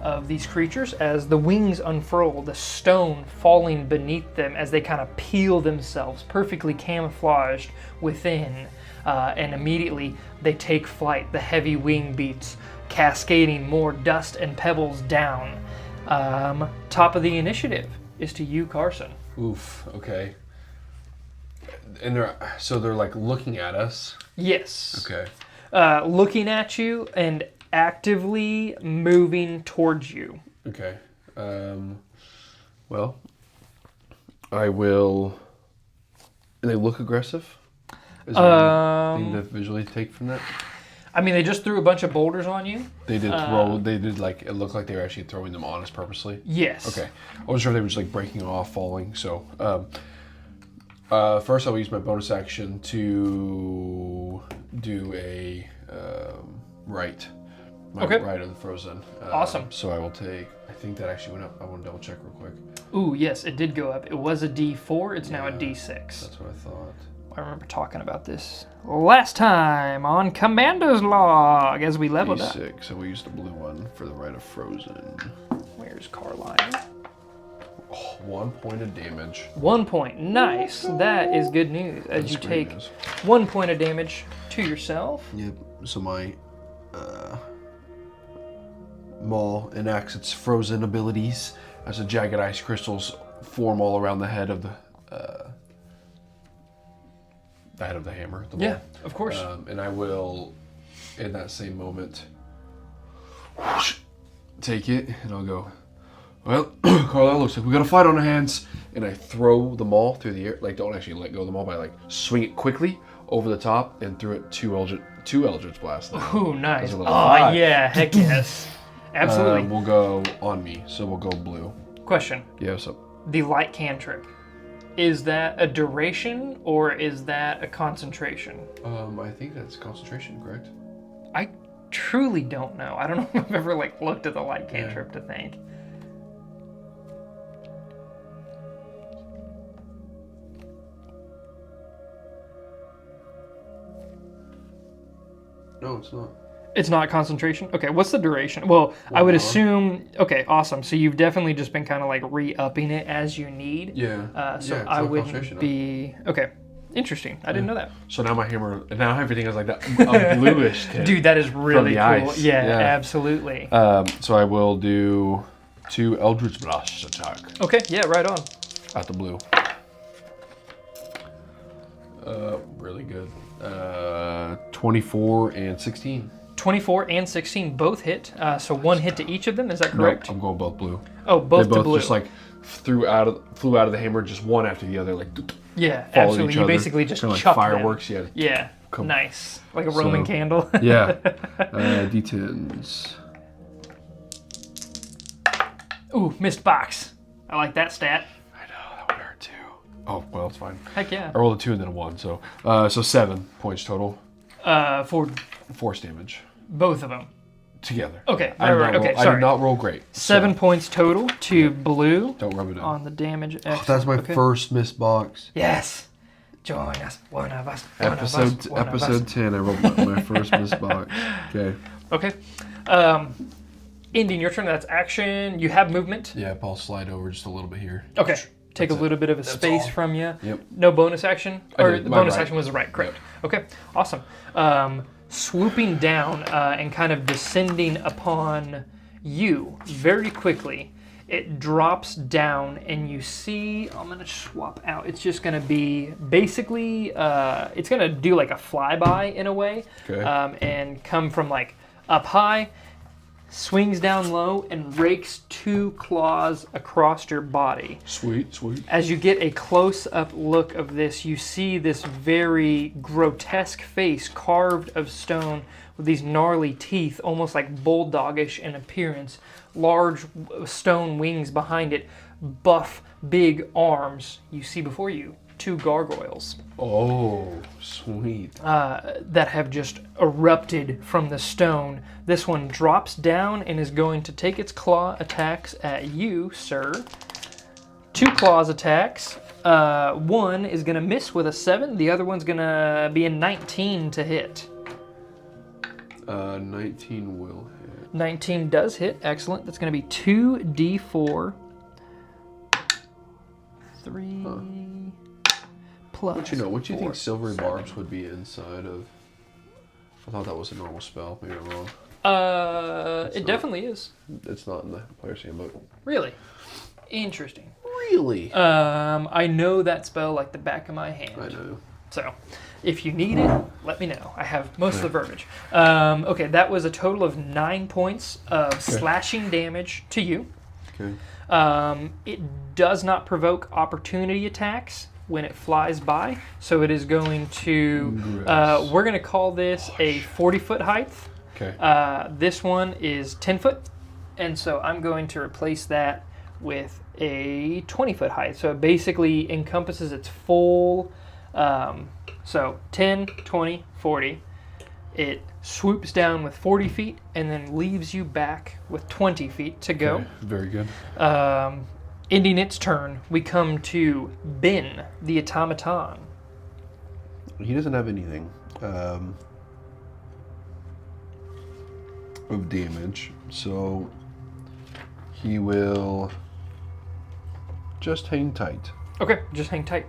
of these creatures, as the wings unfurl, the stone falling beneath them as they kind of peel themselves, perfectly camouflaged within, and immediately they take flight. The heavy wing beats cascading more dust and pebbles down. Top of the initiative is to you, Carson. Oof. Okay. And they're like looking at us. Yes. Okay. Looking at you and actively moving towards you. Okay. Well, I will. And they look aggressive. Is there anything to visually take from that? I mean, they just threw a bunch of boulders on you. They did throw. They did like it looked like they were actually throwing them on us purposely. Yes. Okay. I wasn't sure if they were just like breaking off, falling. So, first I'll use my bonus action to do a right. My right of the frozen. Awesome. So I will take. I think that actually went up. I want to double check real quick. Ooh, yes, it did go up. It was a D4. It's now a D6. That's what I thought. I remember talking about this last time on Commander's Log as we leveled up. D6. So we used the blue one for the right of frozen. Where's Carline? Oh, 1 point of damage. 1 point. Nice. That is good news. As That's you great take news. 1 point of damage to yourself. Yep. So my maul enacts its frozen abilities as the jagged ice crystals form all around the head of the head of the hammer. The Yeah, ball. of course. And I will, in that same moment, take it and I'll go. Well, Carlisle, looks like we got a fight on our hands. And I throw the maul through the air. Like, don't actually let go of the maul, but I like swing it quickly over the top and through it two Eldritch Blasts. Ooh, nice. Those are Oh, level 5. yeah, heck yes. Absolutely. We'll go on me, so we'll go blue. Question. Yeah, so The light cantrip. Is that a duration or is that a concentration? I think that's concentration, correct? I truly don't know. I don't know if I've ever looked at the light cantrip to think. No, it's not. It's not concentration? Okay, what's the duration? Well, I would assume... Okay, awesome. So you've definitely just been kind of re-upping it as you need. Yeah. So yeah, I wouldn't be... Okay, interesting. I didn't know that. So now my hammer, now everything is like that a bluish tint. Dude, that is really cool. Ice. Yeah, Yeah. absolutely. So I will do 2 Eldritch Blast attack Okay, yeah, right on. at the blue. Really good. 24 and 16. 24 and 16 both hit. So one hit to each of them. Is that correct? Nope, I'm going both blue. Oh, both They to both blue. just flew out of the hammer, just one after the other, yeah, followed absolutely. each You other. basically just Kinda like chuck fireworks. them. Yeah. Yeah, Come- nice. Like a Roman candle. Yeah. D10s. Ooh, missed box. I like that stat. I know that would hurt too. Oh well, it's fine. Heck yeah. I rolled a 2 and then a 1, so 7 points total. For Force damage both of them. together. Okay, I right. Okay, I sorry. did not roll great. 7 points total to blue Don't rub it in. on the damage. That's my Okay. first missed box. Yes. Join us. One of us. One of us. Episode One of us. episode 10. I rolled my first missed box. Okay. Okay. Ending your turn. That's action. You have movement. Yeah, I'll slide over just a little bit here. Okay. Take That's a little bit of a That's space all. from you. Yep. No bonus action? I Or did. the My bonus right. action was the right, correct. Okay, awesome. Swooping down and kind of descending upon you very quickly. It drops down and you see, I'm going to swap out. It's just going to be basically, it's going to do like a flyby in a way. Okay. And come from up high, swings down low, and rakes 2 claws across your body. Sweet, sweet. As you get a close-up look of this, you see this very grotesque face carved of stone with these gnarly teeth, almost like bulldogish in appearance, large stone wings behind it, buff, big arms. You see before you 2 gargoyles Oh, sweet. that have just erupted from the stone. This one drops down and is going to take its claw attacks at you, sir. 2 claws attacks One is going to miss with a 7. The other one's going to be a 19 to hit. 19 will hit. 19 does hit. Excellent. That's going to be 2d4. 3 plus. What do you 4, think silvery 7. barbs would be inside of? I thought that was a normal spell. Maybe I'm wrong. It definitely is. It's not in the player's handbook. Really? Interesting. Really? I know that spell like the back of my hand. I know. So, if you need it, let me know. I have most of the verbiage. Okay, that was a total of 9 points of slashing damage to you. Okay. It does not provoke opportunity attacks when it flies by, so it is going to. We're going to call this a 40-foot height. Okay. This one is 10 foot, and so I'm going to replace that with a 20-foot height. So it basically encompasses its full. So 10, 20, 40. It swoops down with 40 feet and then leaves you back with 20 feet to go. Okay. Very good. Ending its turn, we come to Ben, the automaton. He doesn't have anything of damage, so he will just hang tight. Okay, just hang tight.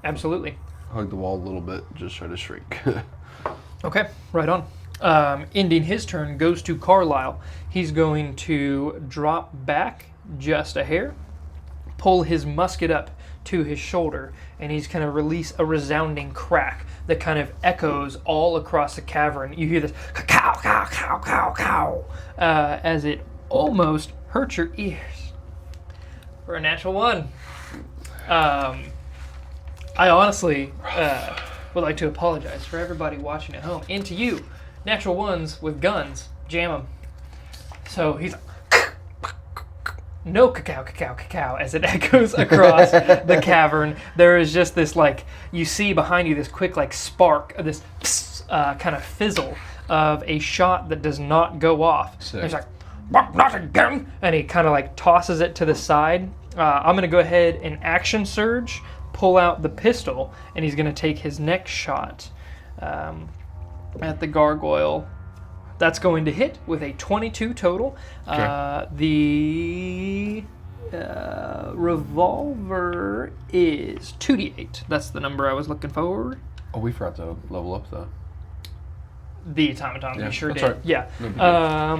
Absolutely. Hug the wall a little bit, just try to shrink. Okay, right on. Ending his turn goes to Carlisle. He's going to drop back just a hair, pull his musket up to his shoulder, and he's going to release a resounding crack that kind of echoes all across the cavern. You hear this cow, cow, cow, cow, cow, as it almost hurts your ears. For a natural 1. I honestly would like to apologize for everybody watching at home, and to you, natural 1s with guns, jam them. So he's no cacao, cacao, cacao, as it echoes across the cavern. There is just this, like, you see behind you this quick, like, spark, this kind of fizzle of a shot that does not go off. Sick. He's like, not again, and he kind of like tosses it to the side. I'm going to go ahead and action surge, pull out the pistol, and he's going to take his next shot at the gargoyle. That's going to hit with a 22 total. Okay. The revolver is 2d8. That's the number I was looking for. Oh, we forgot to level up though. The automaton, Yeah, we sure that's did. right. Yeah. No big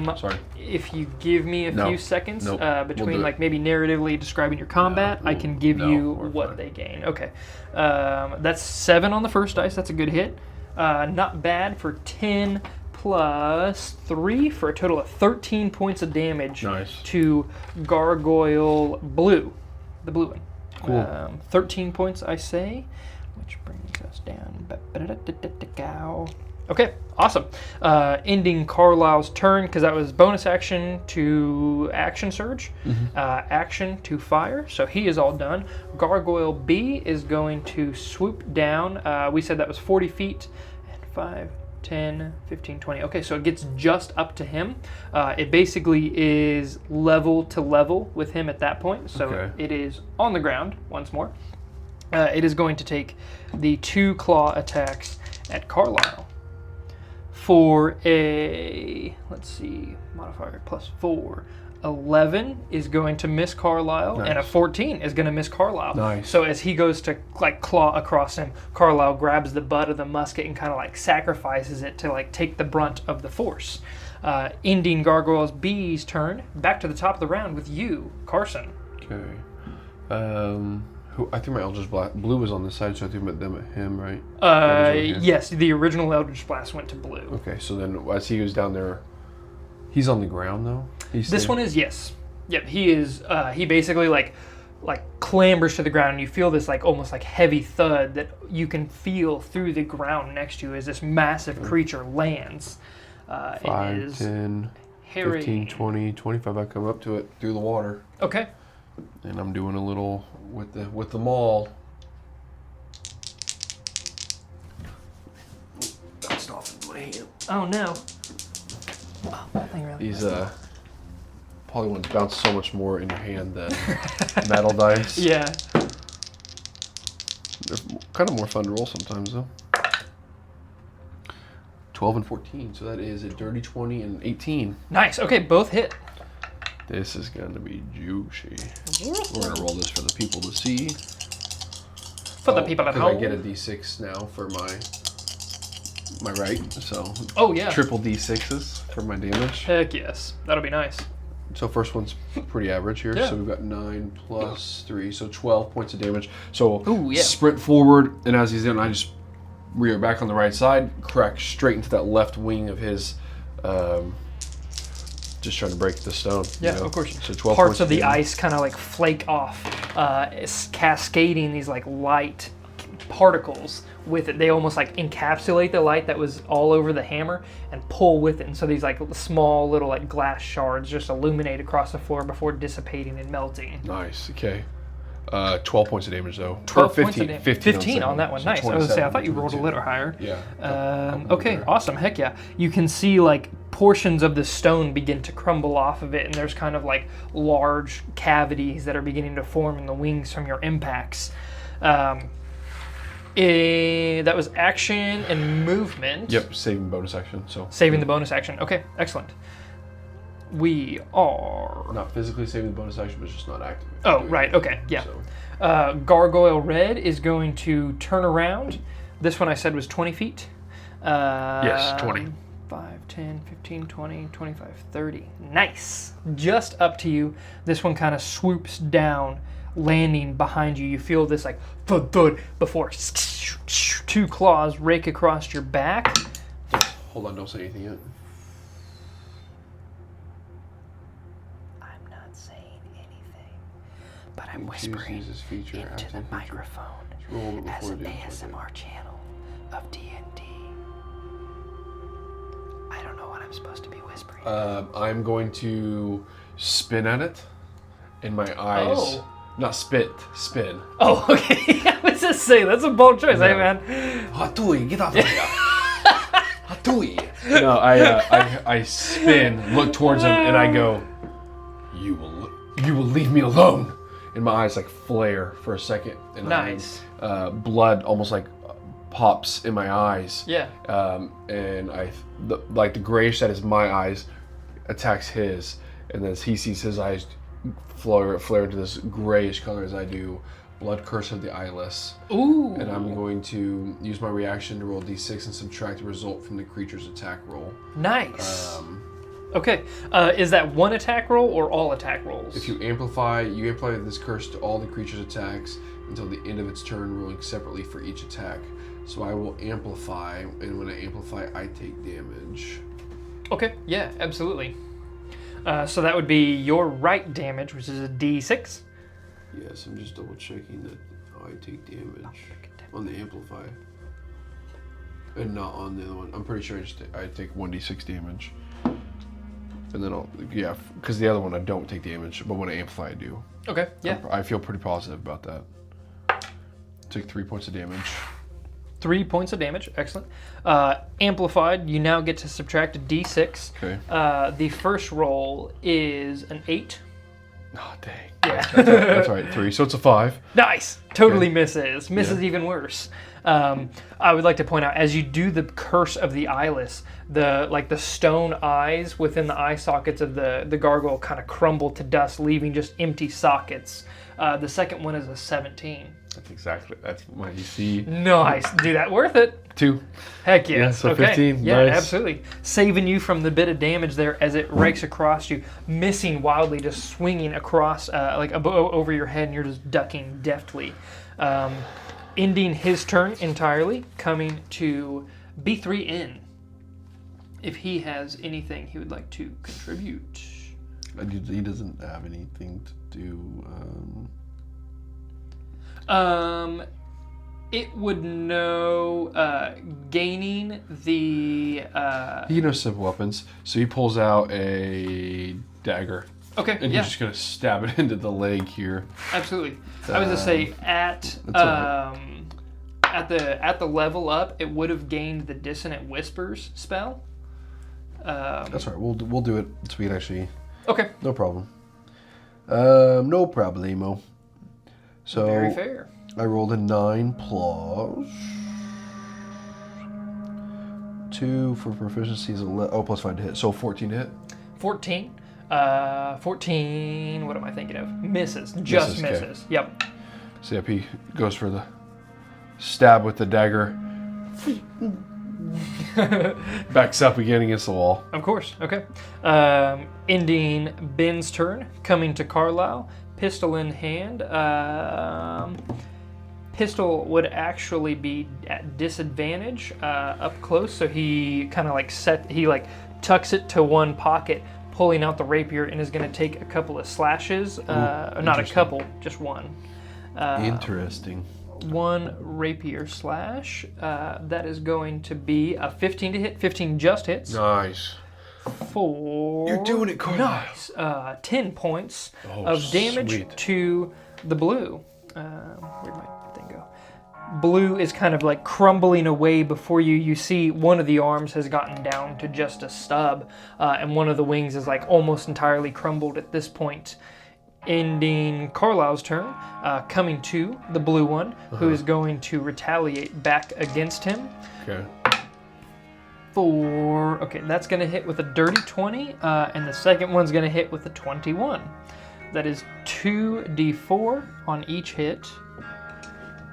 deal. Sorry. If you give me a few seconds Nope. We'll between do it. like maybe narratively describing your combat, I can give you what they gain. Okay. That's 7 on the first dice. That's a good hit. Not bad for 10 plus 3 for a total of 13 points of damage to Gargoyle Blue, the blue one. Cool. 13 points, I say, which brings us down. Okay, awesome. Ending Carlisle's turn, because that was bonus action to action surge, action to fire, so he is all done. Gargoyle B is going to swoop down. We said that was 40 feet, and 5, 10, 15, 20. Okay, so it gets just up to him. It basically is level to level with him at that point, so it is on the ground once more. It is going to take the 2 claw attacks at Carlisle. For a, let's see, modifier plus 4, 11 is going to miss Carlisle, and a 14 is going to miss Carlisle. Nice. So as he goes to like claw across him, Carlisle grabs the butt of the musket and kind of like sacrifices it to like take the brunt of the force. Ending Gargoyle's B's turn, back to the top of the round with you, Carson. Okay. I think my Eldritch Blast Blue was on this side, so I think them at him, right? Yes, the original Eldritch Blast went to Blue. Okay, so then as he goes down there, he's on the ground though. This one is, yes. Yep, he is. He basically like clambers to the ground, and you feel this like almost like heavy thud that you can feel through the ground next to you as this massive creature lands. 5, 10, 15, 20, 25. I come up to it through the water. Okay. And I'm doing a little with the maul. Bounced off in my hand. Oh no. Oh, that thing really. These polygon's bounce so much more in your hand than metal dice. Yeah. kind of more fun to roll sometimes, though. 12 and 14, so that is a dirty 20 and 18. Nice. Okay, both hit. This is going to be juicy. We're going to roll this for the people to see. For the people at home. I get a d6 now for my right, so yeah. triple d6s for my damage. Heck yes. That'll be nice. So first one's pretty average here. Yeah. So we've got 9 plus 3, so 12 points of damage. So Ooh, yeah. sprint forward, and as he's in, I just rear back on the right side, crack straight into that left wing of his, just trying to break the stone. Yeah, you know? of course. So 12 Parts points of the damage. ice kind of like flake off, it's cascading these like light particles with it. They almost like encapsulate the light that was all over the hammer and pull with it. And so these like small little like glass shards just illuminate across the floor before dissipating and melting. Nice. Okay. 12 points of damage though. 12 Or 15, points of damage. 15 on that one. So Nice. I was gonna say I thought you 27, rolled a little higher. Yeah. Okay, awesome. Heck yeah. You can see like portions of the stone begin to crumble off of it, and there's kind of like large cavities that are beginning to form in the wings from your impacts. That was action and movement. Yep. Saving bonus action. So Saving the bonus action. Okay, excellent. We are... not physically saving the bonus action, but it's just not active. Oh, right. Okay, yeah. So. Gargoyle Red is going to turn around. This one I said was 20 feet. Yes, 20. 5, 10, 15, 20, 25, 30. Nice. Just up to you. This one kind of swoops down, landing behind you. You feel this like thud thud before 2 claws rake across your back. Hold on, don't say anything yet. I'm not saying anything, but I'm whispering Uses feature into after the feature. microphone Roll it as before an it is. ASMR channel of D&D. I don't know what I'm supposed to be whispering. I'm going to spin at it, and my eyes. Oh. Not spit, spin. Oh, okay. I was just saying, that's a bold choice, hey man. Hatui, get off of here. Hatui. No, I spin, look towards him, and I go, you will leave me alone. And my eyes like flare for a second, and Nice. Blood almost like pops in my eyes. Yeah. And the grayish that is my eyes attacks his, and then as he sees his eyes flare into this grayish color as I do, Blood Curse of the Eyeless. Ooh. And I'm going to use my reaction to roll d6 and subtract the result from the creature's attack roll. Nice. Okay. Is that one attack roll or all attack rolls? If you amplify this curse to all the creature's attacks until the end of its turn, rolling separately for each attack. So I will amplify, and when I amplify, I take damage. Okay. Yeah, absolutely. So that would be your right damage, which is a d6. Yes, I'm just double checking that I take damage on the amplify. And not on the other one. I'm pretty sure I take 1d6 damage. And then because the other one I don't take damage, but when I amplify I do. Okay, yeah. I feel pretty positive about that. Take 3 points of damage. 3 points of damage, excellent. Amplified, you now get to subtract a d6. Okay. The first roll is an 8. Oh, dang. Yeah. That's all right, 3. So it's a 5. Nice. Totally Okay. misses. Misses Yeah. even worse. I would like to point out, as you do the Curse of the Eyeless, the stone eyes within the eye sockets of the gargoyle kind of crumble to dust, leaving just empty sockets. The second one is a 17. That's my DC. Nice. Do that worth it. 2. Heck yeah. Yeah, so okay. 15, Yeah, nice. absolutely. Saving you from the bit of damage there as it rakes across you, missing wildly, just swinging across over your head, and you're just ducking deftly. Ending his turn entirely, coming to B3N. If he has anything he would like to contribute. He doesn't have anything to do. It would know gaining the. He knows simple weapons, so he pulls out a dagger. Okay, And yeah, he's just gonna stab it into the leg here. absolutely. I was gonna say at the level up, it would have gained the Dissonant Whispers spell. That's all right. We'll do it so we can actually. Okay. No problem. No problemo. So Very fair. I rolled a 9 plus 2 for proficiency is 11. Oh, plus 5 to hit. So 14 to hit. 14. 14, what am I thinking of? Misses. Just Misses, okay. misses. Yep. So yep, he goes for the stab with the dagger. Backs up again against the wall. Of course. Okay. Ending Ben's turn. Coming to Carlisle. Pistol in hand. Pistol would actually be at disadvantage up close. So he kind of like tucks it to one pocket, pulling out the rapier, and is going to take a couple of slashes. Not a couple, just one. Interesting. One rapier slash. That is going to be a 15 to hit. 15 just hits. Nice. You're doing it, Carlisle. Nice. 10 points of damage sweet. to the blue. Where'd my thing go? Blue is kind of like crumbling away before you. You see one of the arms has gotten down to just a stub, and one of the wings is like almost entirely crumbled at this point. Ending Carlisle's turn, coming to the blue one, who is going to retaliate back against him. Okay. Okay, that's going to hit with a dirty 20, and the second one's going to hit with a 21. That is 2d4 on each hit,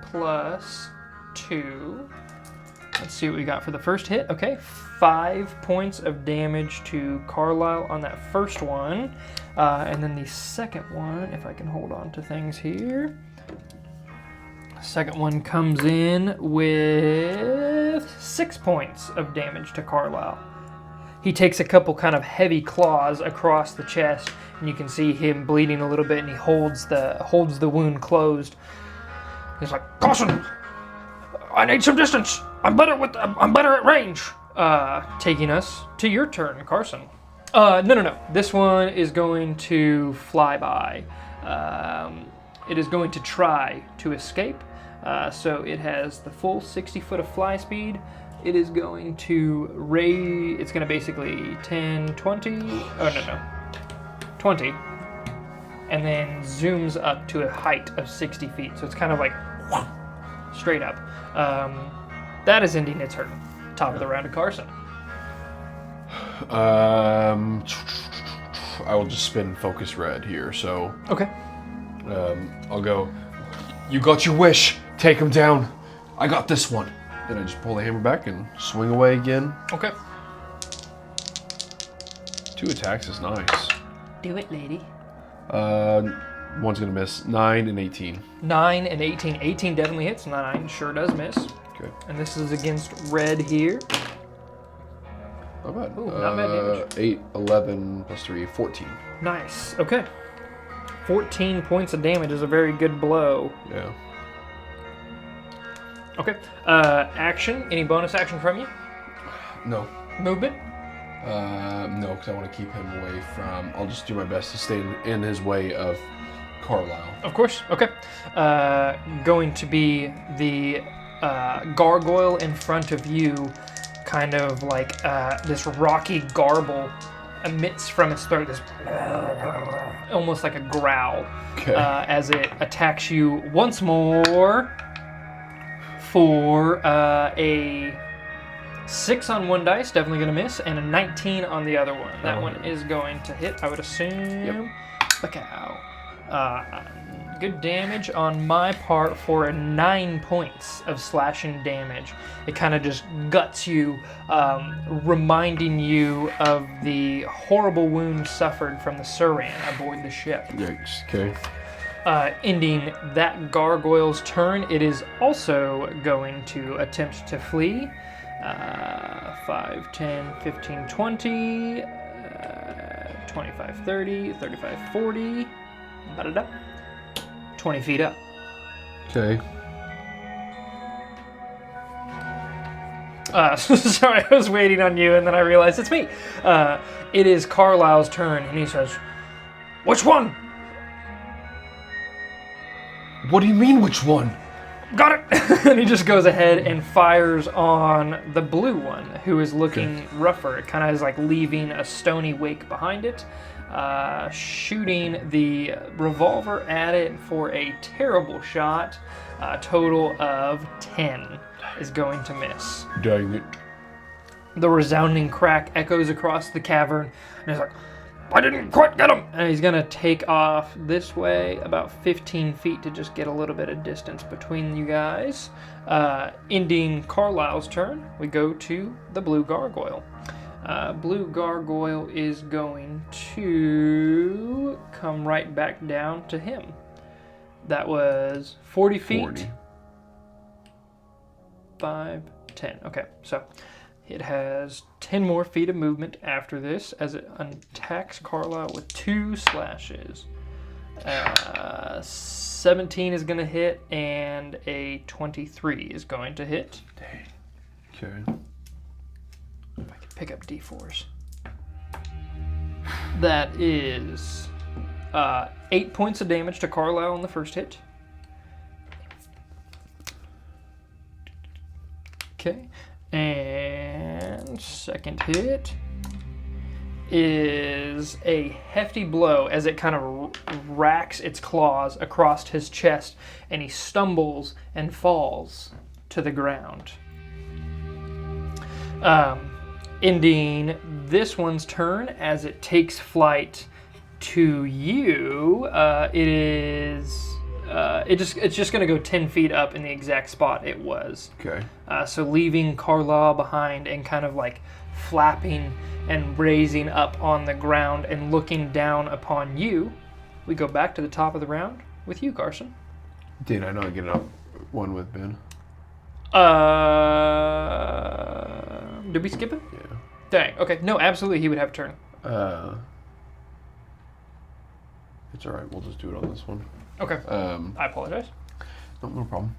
plus 2. Let's see what we got for the first hit. Okay, 5 points of damage to Carlisle on that first one. And then the second one, if I can hold on to things here. Second one comes in with 6 points of damage to Carlisle. He takes a couple kind of heavy claws across the chest, and you can see him bleeding a little bit, and he holds the wound closed. He's like, "Carson, I need some distance. I'm better at range." Taking us to your turn, Carson. No. This one is going to fly by. It is going to try to escape. So it has the full 60 foot of fly speed. It is going to raise. It's going to basically 10, 20. Oh, no. 20. And then zooms up to a height of 60 feet. So it's kind of like straight up. That is ending its turn. Top of the round to Carson. I will just spin focus red here. So Okay. I'll go. You got your wish. Take him down. I got this one. Then I just pull the hammer back and swing away again. Okay. 2 attacks is nice. Do it, lady. One's gonna miss. 9 and 18. 9 and 18. 18 definitely hits. 9 sure does miss. Okay. And this is against red here. Not bad. Ooh, not bad damage. 8, 11 plus 3, 14. Nice. Okay. 14 points of damage is a very good blow. Yeah. Okay. Action. Any bonus action from you? No. Movement? No, because I want to keep him away from. I'll just do my best to stay in his way of Carlisle. Of course. Okay. Going to be the gargoyle in front of you, kind of like this rocky garble emits from its throat, this almost like a growl, as it attacks you once more for a 6 on one dice, definitely going to miss, and a 19 on the other one. That one is going to hit, I would assume. Yep. Look out. Good damage on my part for 9 points of slashing damage. It kind of just guts you, reminding you of the horrible wound suffered from the Suran aboard the ship. Yikes. Okay. Ending that gargoyle's turn, it is also going to attempt to flee. 5, 10, 15, 20, 25, 30, 35, 40, 20 feet up. Okay. Sorry, I was waiting on you, and then I realized it's me. It is Carlisle's turn, and he says, "Which one?" What do you mean, which one? Got it! And he just goes ahead and fires on the blue one, who is looking rougher. It kind of is like leaving a stony wake behind it. shooting the revolver at it for a terrible shot. A total of 10 is going to miss. Dang it. The resounding crack echoes across the cavern, and he's like, I didn't quite get him! And he's going to take off this way about 15 feet to just get a little bit of distance between you guys. Ending Carlisle's turn, we go to the blue gargoyle. Blue gargoyle is going to come right back down to him. That was 40 feet. 40. 5, 10. Okay, so it has 10 more feet of movement after this as it attacks Carlisle with 2 slashes. 17 is going to hit, and a 23 is going to hit. Dang. Okay. If I can pick up D4s. That is 8 points of damage to Carlisle on the first hit. Okay. And second hit is a hefty blow as it kind of racks its claws across his chest, and he stumbles and falls to the ground. Ending this one's turn as it takes flight to you. It's just going to go 10 feet up in the exact spot it was. Okay. So leaving Carlisle behind and kind of like flapping and raising up on the ground and looking down upon you. We go back to the top of the round with you, Carson. Did I not get up one with Ben? Did we skip it? Yeah. Dang. Okay. No, absolutely. He would have a turn. It's all right. We'll just do it on this one. Okay. I apologize. No problem.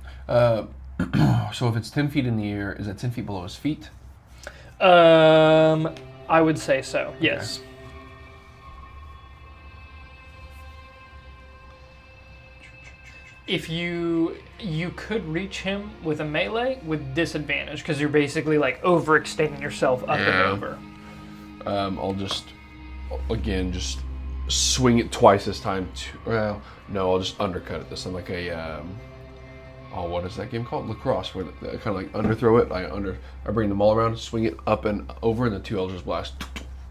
So if it's 10 feet in the air, is that 10 feet below his feet? I would say so. Yes. Okay. If you could reach him with a melee with disadvantage because you're basically like overextending yourself up and over. I'll just swing it twice this time. Well, no, I'll just undercut it this time like a what is that game called? Lacrosse, where I kind of like underthrow it. I bring them all around, swing it up and over, and the 2 Eldritch Blast.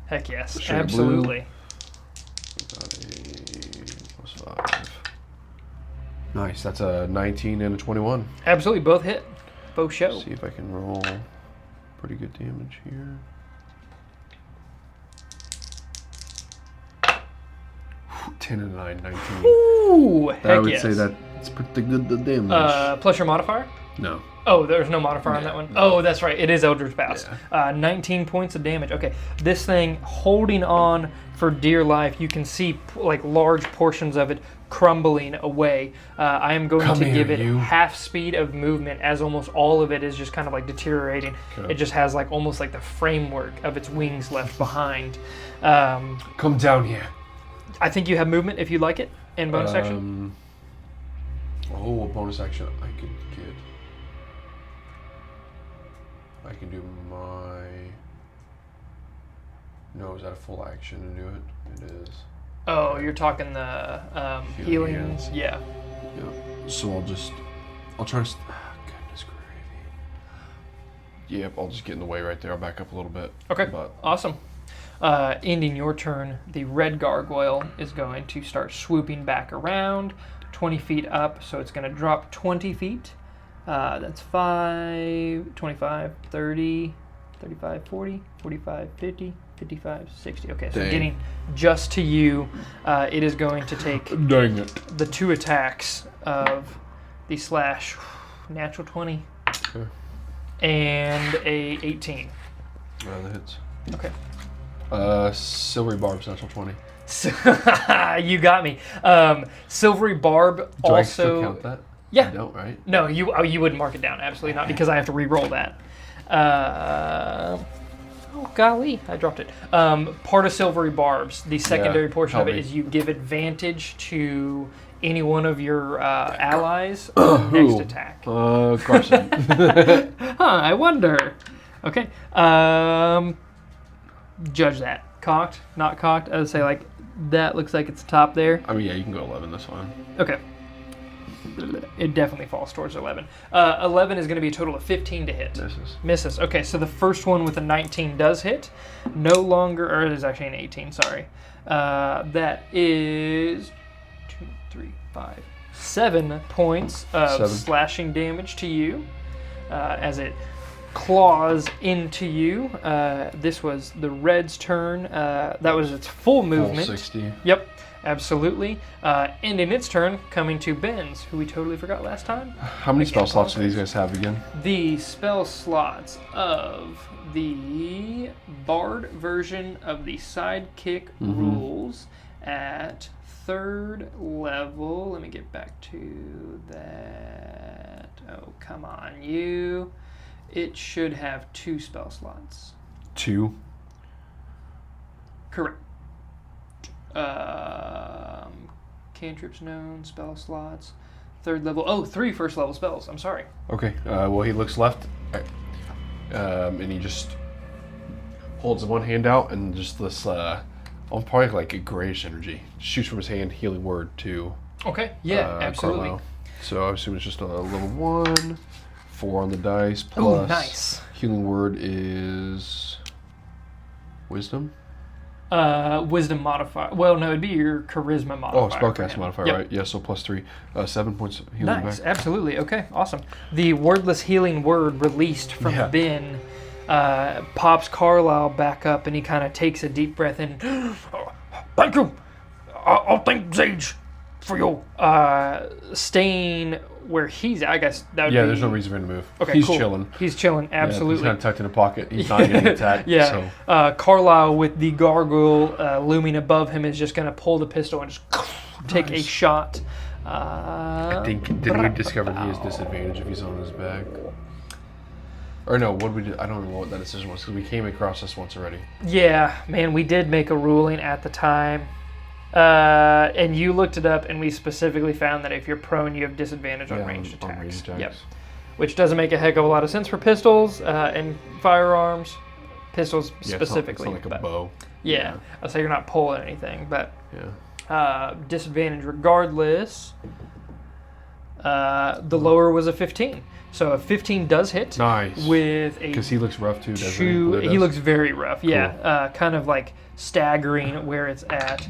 Heck yes, Sure, absolutely. Got a +5. Nice, that's a 19 and a 21. Absolutely, both hit. Both show. See if I can roll pretty good damage here. 10 and 9, 19. Ooh, heck I would yes. say that's pretty good the damage. Plus your modifier? No. Oh, there's no modifier on that one? No. Oh, that's right. It is Eldritch Blast. 19 points of damage. Okay, this thing holding on for dear life. You can see like large portions of it crumbling away. I am going to give it half speed of movement as almost all of it is just kind of like deteriorating. Okay. It just has like almost like the framework of its wings left behind. Come down here. I think you have movement if you'd like it in bonus action. Oh, a bonus action I could get. I can do my... No, is that a full action to do it? It is. Oh, you're talking the healing? Hands. Yeah. Yep. So I'll try to... goodness gravy. Yep, I'll just get in the way right there. I'll back up a little bit. Okay, But awesome. Ending your turn, the red gargoyle is going to start swooping back around 20 feet up, so it's going to drop 20 feet. That's 5, 25, 30, 35, 40, 45, 50, 55, 60. Okay, so Dang. getting just to you, it is going to take dang it. the 2 attacks of the slash, natural 20, Okay. and a 18. That hits. Okay. Silvery Barb's natural 20. So, you got me. Silvery Barb Do also. I still count that? Yeah. I don't, right? No, you wouldn't mark it down. Absolutely not, because I have to re-roll that. Oh golly, I dropped it. Part of Silvery Barbs, the secondary portion of it is you give advantage to any one of your allies on next attack. Carson. I wonder. Okay. Judge that. Cocked? Not cocked? I would say like that looks like it's top there. I mean, yeah, you can go 11. That's fine. Okay. It definitely falls towards 11. 11 is going to be a total of 15 to hit. Misses. Okay, so the first one with a 19 does hit. No longer, or it is actually an 18, sorry. That is 2, 3, 5, 7 points of slashing damage to you as it claws into you. This was the red's turn. That was its full movement. Full 60. Yep. Absolutely. Ending its turn, coming to Ben's, who we totally forgot last time. How many spell slots do these guys have again? The spell slots of the Bard version of the Sidekick rules at 3rd level. Let me get back to that. Oh, come on, you. It should have 2 spell slots. 2? Correct. Cantrips known, spell slots, 3rd level. Oh, 3 first level spells. I'm sorry. Okay. Well, he looks left, and he just holds one hand out, and just this, probably like a grayish energy shoots from his hand. Healing word to. Okay. Yeah. Absolutely. Carlisle. So I assume it's just a level 1, 4 on the dice plus. Ooh, nice. Healing word is wisdom. Wisdom modifier. Well, no, it'd be your charisma modifier. Oh, spellcast modifier, right? Yeah, so plus 3. 7 points of healing nice, back. Absolutely. Okay, awesome. The wordless healing word released from Ben pops Carlisle back up, and he kind of takes a deep breath in. Thank you. I'll thank Sage for you. Staying where he's at, I guess that would be... Yeah, there's no reason for him to move. Okay, he's cool. chilling. He's chilling, absolutely. Yeah, he's kind of tucked in a pocket. He's not getting attacked. Yeah. So. Carlisle with the gargoyle looming above him is just going to pull the pistol and just take a shot. I think, did we discover he has disadvantage if he's on his back? Or no, what did we do? I don't know what that decision was, because we came across this once already. Yeah, man, we did make a ruling at the time. And you looked it up, and we specifically found that if you're prone, you have disadvantage on ranged attacks. On ranged attacks. Yep. Which doesn't make a heck of a lot of sense for pistols and firearms. Pistols specifically. It's not like a bow. Yeah. I'll say you're not pulling anything, but yeah. Disadvantage regardless. The lower was a 15. So a 15 does hit. Nice. With a because he looks rough too, doesn't he? He looks very rough, yeah. Kind of like staggering where it's at.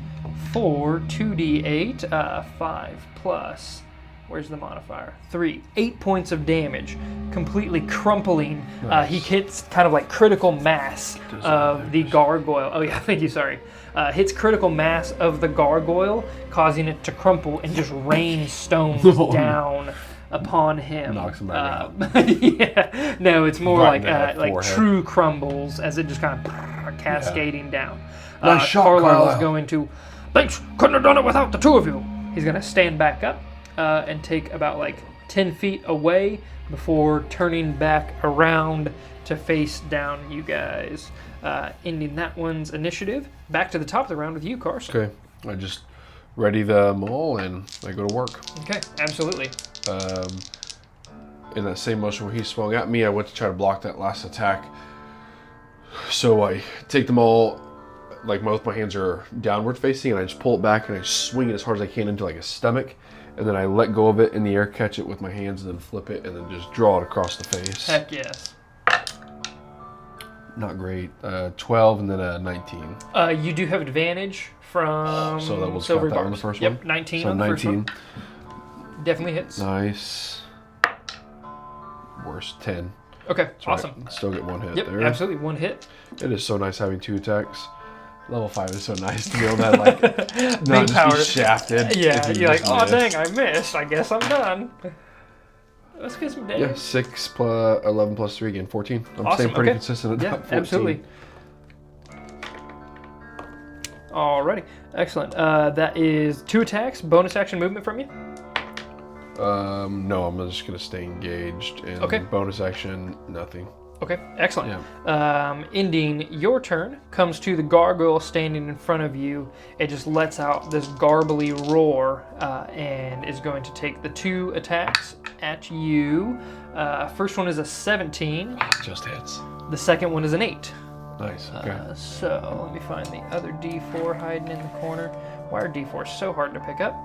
4, 2d8, 5 plus, where's the modifier? 3, 8 points of damage, completely crumpling. Nice. He hits kind of like critical mass of the gargoyle. Oh yeah, thank you, sorry. Hits critical mass of the gargoyle, causing it to crumple and just rain stones down upon him. Knocks him back out. Yeah, no, it's more Right like true crumbles as it just kind of cascading down. Nice shot, Carlisle's going to... Thanks. Couldn't have done it without the 2 of you. He's going to stand back up and take about like 10 feet away before turning back around to face down you guys. Ending that one's initiative. Back to the top of the round with you, Carson. Okay. I just ready the maul and I go to work. Okay, absolutely. In that same motion where he swung at me, I went to try to block that last attack. So I take the maul, like both my hands are downward facing, and I just pull it back and I swing it as hard as I can into like a stomach, and then I let go of it in the air, catch it with my hands, and then flip it, and then just draw it across the face. Heck yes. Not great. 12 and then a 19. You do have advantage from So that was silver got that on bars. the first Yep, one? 19 So on the 19. first one. Definitely hits. Nice. Worse, 10. Okay, So awesome. I still get one hit Yep, there. absolutely. One hit. It is so nice having 2 attacks. Level 5 is so nice to be able to like not just power. be shafted. Yeah, if you you're like, just oh miss. dang, I missed. I guess I'm done. Let's get some damage. Yeah, 6 plus 11 plus 3 again, 14. I'm Awesome, staying pretty okay. consistent at Yeah, that 14. absolutely. Alrighty, excellent. That is 2 attacks, bonus action movement from you. No, I'm just gonna stay engaged. And Okay. bonus action, nothing. Okay, excellent. Yeah. Ending your turn comes to the gargoyle standing in front of you. It just lets out this garbly roar and is going to take the 2 attacks at you. First one is a 17. Just hits. The second one is an 8. Nice. Okay. So let me find the other D4 hiding in the corner. Why are D4s so hard to pick up?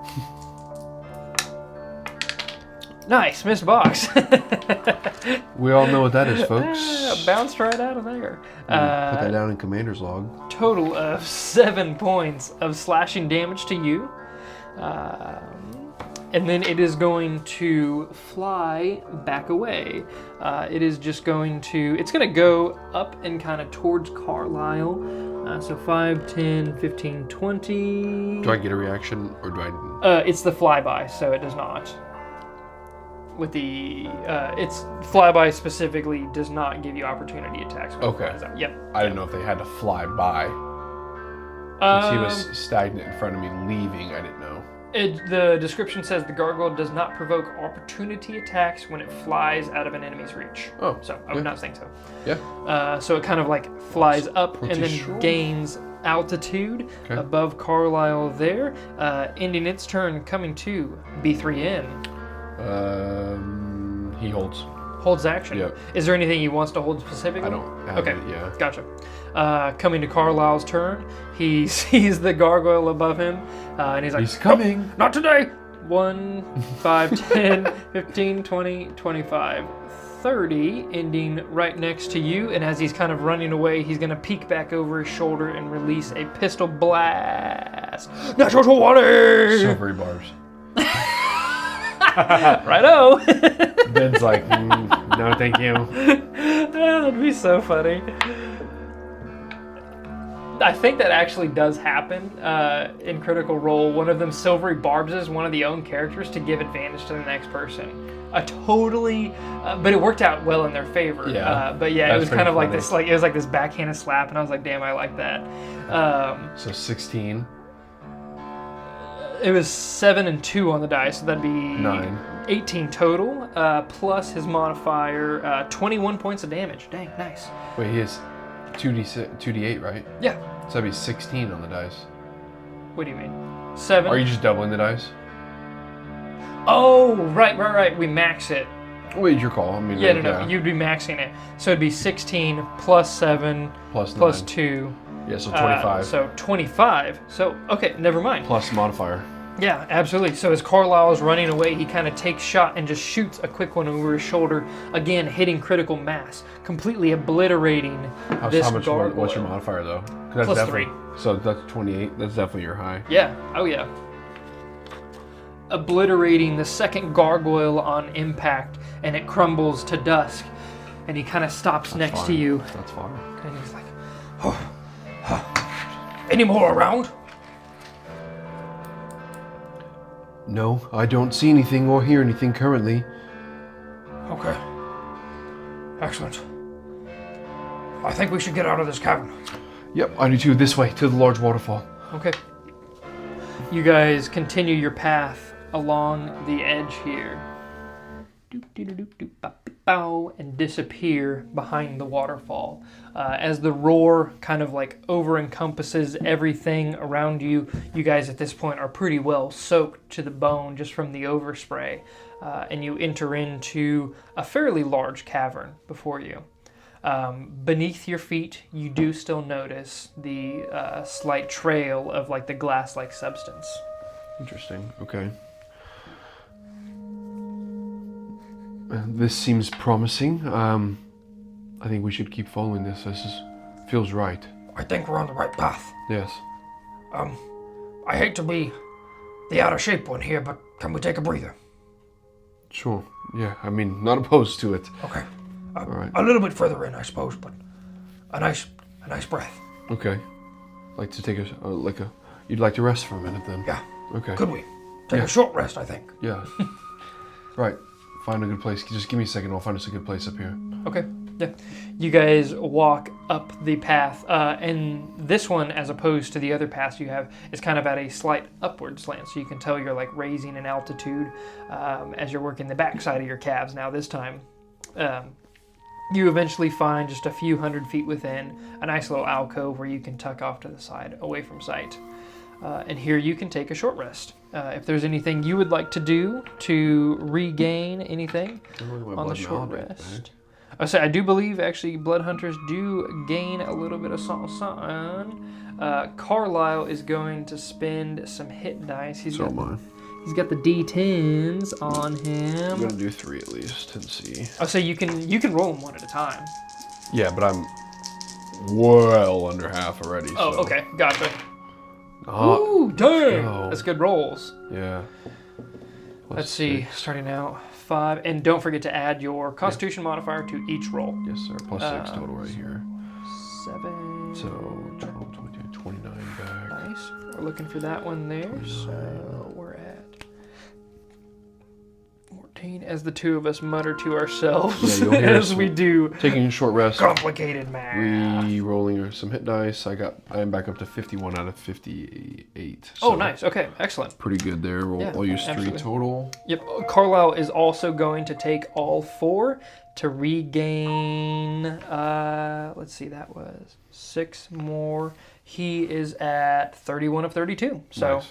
Nice, missed box. We all know what that is, folks. Bounced right out of there. Put that down in Commander's log. Total of 7 points of slashing damage to you. And then it is going to fly back away. It is just going to, it's going to go up and kind of towards Carlisle. So 5, 10, 15, 20. Do I get a reaction or do I? It's the flyby, so it does not. With the, it's flyby specifically does not give you opportunity attacks. When Okay. It flies out. Yep. I didn't know if they had to fly by. Since he was stagnant in front of me leaving, I didn't know. The description says the gargoyle does not provoke opportunity attacks when it flies out of an enemy's reach. Oh. So I would not think so. Yeah. So it kind of like flies up pretty and then sure. gains altitude above Carlisle there, ending its turn, coming to B3N. He holds. Holds action. Yep. Is there anything he wants to hold specifically? I don't have Okay. it, yeah. Gotcha. Coming to Carlisle's turn, he sees the gargoyle above him, and he's like, He's coming. "Nope, not today! 1, 5, 10, 15, 20, 25, 30, ending right next to you. And as he's kind of running away, he's going to peek back over his shoulder and release a pistol blast. Natural 20! Silvery barbs. Righto! Ben's like, no, thank you. That'd be so funny. I think that actually does happen in Critical Role. One of them silvery barbs is one of the own characters to give advantage to the next person. But it worked out well in their favor. Yeah. But yeah, it was kind of like funny. this, like it was like this backhanded slap, and I was like, damn, I like that. So 16. It was 7 and 2 on the dice, so that'd be 9. 18 total, plus his modifier, 21 points of damage. Dang, nice. Wait, he has 2d8, right? Yeah. So that'd be 16 on the dice. What do you mean? 7? Are you just doubling the dice? Oh, right. We max it. Wait, your call. I mean, Yeah, no. You'd be maxing it. So it'd be 16 plus 7 plus 9. plus 2. Yeah, so 25. So 25. So, okay, never mind. Plus modifier. Yeah, absolutely. So as Carlisle is running away, he kind of takes shot and just shoots a quick one over his shoulder, again hitting critical mass, completely obliterating this gargoyle. What's your modifier, though? 'Cause that's Plus 3. So that's 28. That's definitely your high. Yeah, oh yeah. Obliterating the second gargoyle on impact, and it crumbles to dust, and he kind of stops next to you. That's fine. And he's like, any more around? No, I don't see anything or hear anything currently. Okay. Excellent. I think we should get out of this cavern. Yep, I do too. This way, to the large waterfall. Okay. You guys continue your path along the edge here. And disappear behind the waterfall. As the roar kind of like over encompasses everything around you, you guys at this point are pretty well soaked to the bone just from the overspray. And you enter into a fairly large cavern before you. Beneath your feet, you do still notice the slight trail of like the glass-like substance. Interesting. Okay. This seems promising. I think we should keep following this. Feels right. I think we're on the right path. Yes. I hate to be the out of shape one here, but can we take a breather? Sure. Yeah. I mean, not opposed to it. Okay. All right. A little bit further in, I suppose, but a nice breath. Okay. Like to take you'd like to rest for a minute then? Yeah. Okay. Could we take Yeah. a short rest? I think. Yeah. Right. Find a good place. Just give me a second. I'll find us a good place up here. Okay. Yeah. You guys walk up the path, and this one, as opposed to the other paths you have, is kind of at a slight upward slant. So you can tell you're like raising in altitude as you're working the backside of your calves. Now this time, you eventually find just a few hundred feet within a nice little alcove where you can tuck off to the side, away from sight. And here you can take a short rest. If there's anything you would like to do to regain anything on the short rest. I say I do believe actually blood hunters do gain a little bit of something. Carlisle is going to spend some hit dice. He's got the D10s on him. I'm gonna do 3 at least and see. Oh, so you can roll them one at a time. Yeah, but I'm well under half already. Oh, so. okay, gotcha. Ooh, Dang! That's good rolls. Yeah. Let's see, starting out 5, and don't forget to add your Constitution modifier to each roll. Yes, sir. Plus 6 total right here. 7. So 12, 22, 29 back. Nice. We're looking for that one there. So we're at 14 as the two of us mutter to ourselves as we do taking a short rest. Complicated math. Re-rolling some hit dice. I am back up to 51 out of 58. So oh, nice. Okay, excellent. Pretty good there. I'll use 3 total. Yep. Carlisle is also going to take all 4 to regain. Let's see, that was 6 more. He is at 31 of 32. So nice.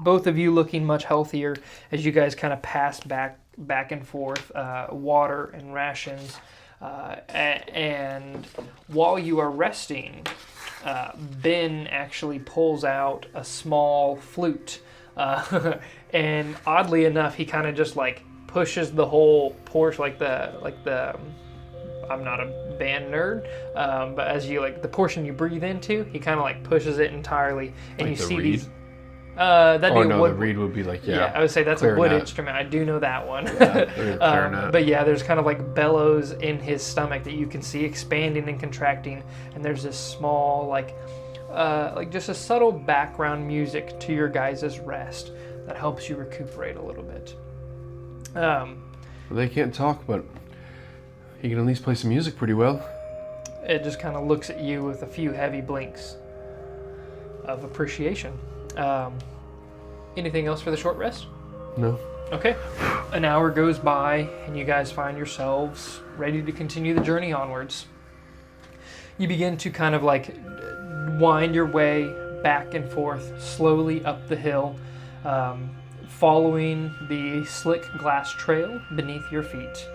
Both of you looking much healthier as you guys kind of pass back and forth water and rations. And while you are resting, Ben actually pulls out a small flute. And oddly enough, he kind of just like pushes the whole portion, like the I'm not a band nerd, but as you like the portion you breathe into, he kind of like pushes it entirely, and like you see reed? these. That'd be a wood. The reed would be like I would say that's a wood instrument. I do know that one. But yeah, there's kind of like bellows in his stomach that you can see expanding and contracting, and there's this small like just a subtle background music to your guys' rest that helps you recuperate a little bit. They can't talk, but he can at least play some music pretty well. It just kind of looks at you with a few heavy blinks of appreciation. Anything else for the short rest? No. Okay. An hour goes by, and you guys find yourselves ready to continue the journey onwards. You begin to kind of like wind your way back and forth slowly up the hill, following the slick glass trail beneath your feet.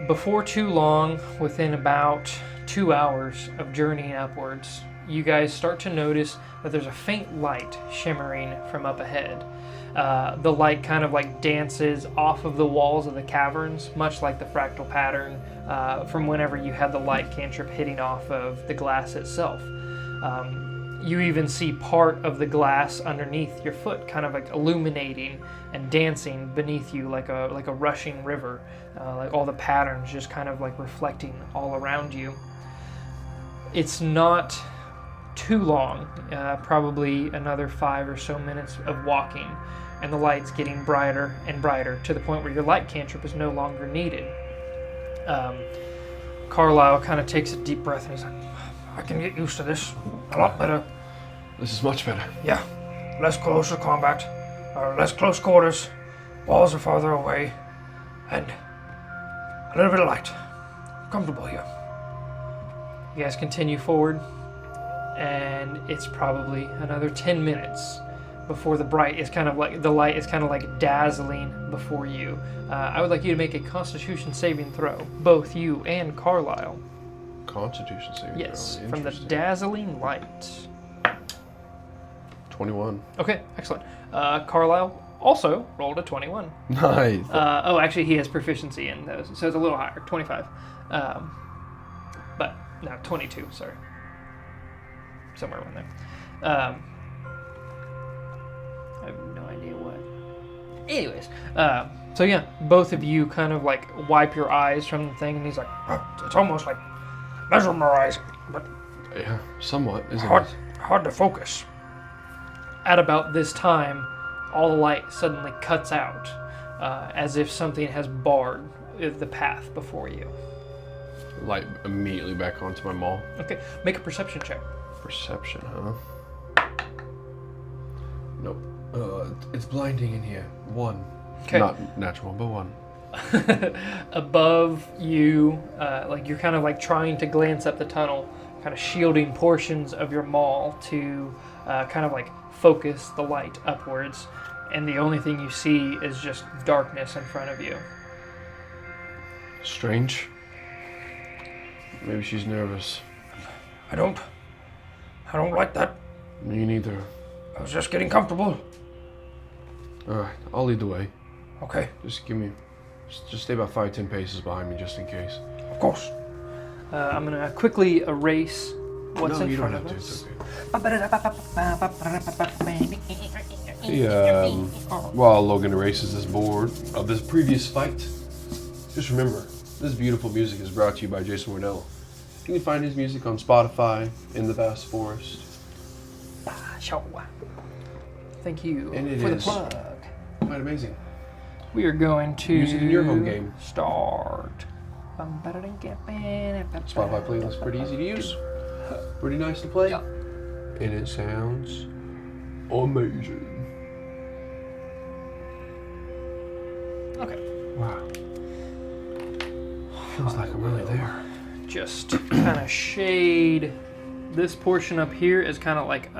Before too long, within about 2 hours of journeying upwards, you guys start to notice that there's a faint light shimmering from up ahead. The light kind of like dances off of the walls of the caverns, much like the fractal pattern from whenever you had the light cantrip hitting off of the glass itself. You even see part of the glass underneath your foot kind of like illuminating and dancing beneath you like a rushing river, like all the patterns just kind of like reflecting all around you. It's not too long, probably another 5 or so minutes of walking, and the light's getting brighter and brighter to the point where your light cantrip is no longer needed. Carlisle kind of takes a deep breath and he's like, I can get used to this a lot better. This is much better. Yeah, less closer combat, or less close quarters, walls are farther away, and a little bit of light. Comfortable here. You guys continue forward, and it's probably another 10 minutes before the light is kind of like dazzling before you. I would like you to make a Constitution saving throw, both you and Carlisle. Constitution saving throw. Yes, from the dazzling light. 21. Okay, excellent. Carlisle also rolled a 21. Nice. Actually, he has proficiency in those, so it's a little higher, 25. But no, 22. Sorry. Somewhere around there. I have no idea what. Anyways, so yeah, both of you kind of like wipe your eyes from the thing, and he's like, it's almost like mesmerizing, but yeah, somewhat, isn't hard, it? Hard to focus. At about this time, all the light suddenly cuts out, as if something has barred the path before you. Light immediately back onto my maul. Okay, make a perception check. Perception, huh? Nope. It's blinding in here. 1. Okay. Not natural, but 1. Above you, like you're kind of like trying to glance up the tunnel, kind of shielding portions of your maul to kind of like focus the light upwards, and the only thing you see is just darkness in front of you. Strange. Maybe she's nervous. I don't like that. Me neither. I was just getting comfortable. Alright, I'll lead the way. Okay, Just stay about 5-10 paces behind me just in case. of course. I'm gonna quickly erase what's No, in you don't front have of to. us. It's okay. While Logan erases this board of this previous fight, just remember, this beautiful music is brought to you by Jason Wardell. You can find his music on Spotify, In the Vast Forest. Thank you And it for the is plug. quite amazing. We are going to Use it in your home game. Start. Spotify playlist pretty easy to use, pretty nice to play, and it sounds amazing. Okay. Wow. Feels like I'm really there. Just kind of shade this portion up here as kind of like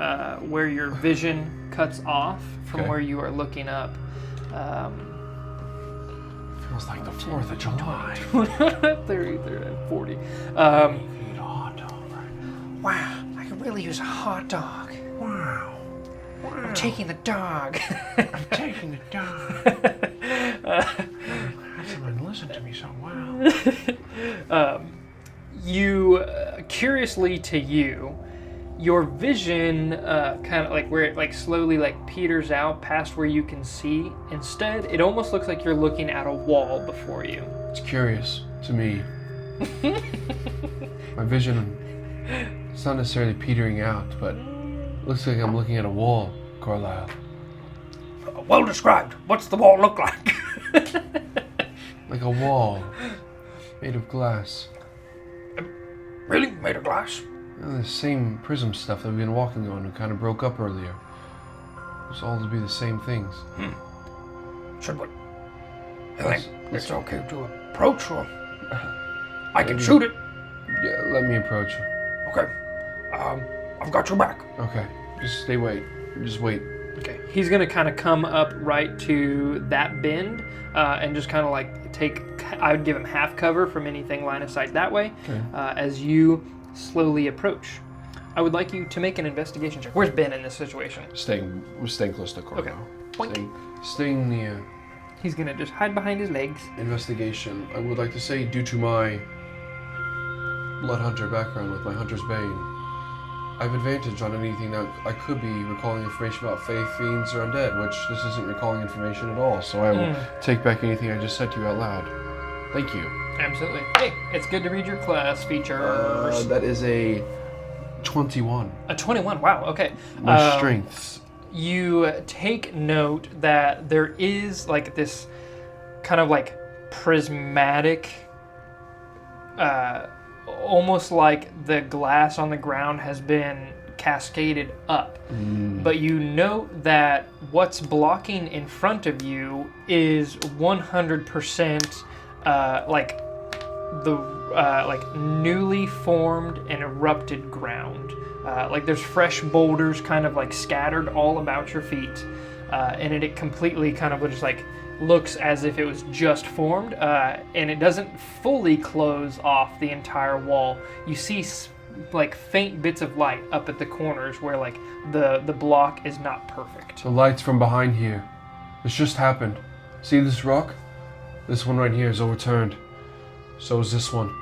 where your vision cuts off from Okay. where you are looking up. Feels like the 4th of July. 30, 40. Wow, I could really use a hot dog. Wow. I'm taking the dog. I'm taking the dog. Someone listen to me so well. You, curiously to you, your vision kind of like where it like slowly like peters out past where you can see. Instead, it almost looks like you're looking at a wall before you. It's curious to me. My vision, it's not necessarily petering out, but it looks like I'm looking at a wall, Carlisle. Well described. What's the wall look like? Like a wall made of glass. Really? Made of glass? You know, the same prism stuff that we've been walking on and kind of broke up earlier. It's all to be the same things. Should we? I think it's okay to approach or I can shoot it. Yeah, let me approach. Okay. I've got your back. Okay, just wait. Just wait. Okay. He's gonna kind of come up right to that bend and just kind of like I would give him half cover from anything line of sight that way. Okay. As you slowly approach, I would like you to make an investigation check. Where's Ben in this situation? We're staying close to Carlisle. Okay. Boink. Staying near. He's gonna just hide behind his legs. Investigation. I would like to say, due to my blood hunter background with my hunter's bane, I have advantage on anything that I could be recalling information about fae, fiends, or undead, which this isn't recalling information at all, so I will take back anything I just said to you out loud. Thank you. Absolutely. Hey, it's good to read your class features. That is a 21. A 21. Wow. Okay. My strengths. You take note that there is like this kind of like prismatic, almost like the glass on the ground has been cascaded up. But you note that what's blocking in front of you is 100% like the like newly formed and erupted ground. Like there's fresh boulders kind of like scattered all about your feet, and it completely kind of just like looks as if it was just formed, and it doesn't fully close off the entire wall. You see like faint bits of light up at the corners where like the block is not perfect. The lights from behind here. This just happened. See this rock? This one right here is overturned. So is this one.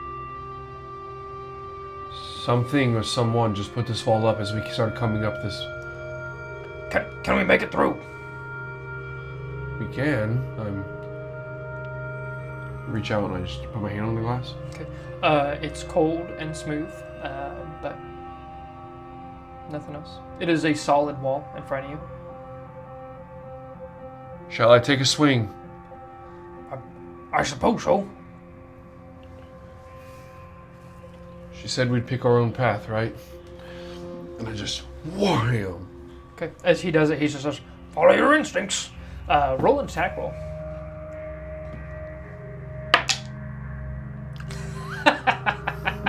Something or someone just put this wall up as we started coming up this. Can we make it through? We can. Reach out and I just put my hand on the glass. Okay. It's cold and smooth, but nothing else. It is a solid wall in front of you. Shall I take a swing? I suppose so. She said we'd pick our own path, right? And I just wham. Okay. As he does it, he just says, Follow your instincts. roll an attack roll.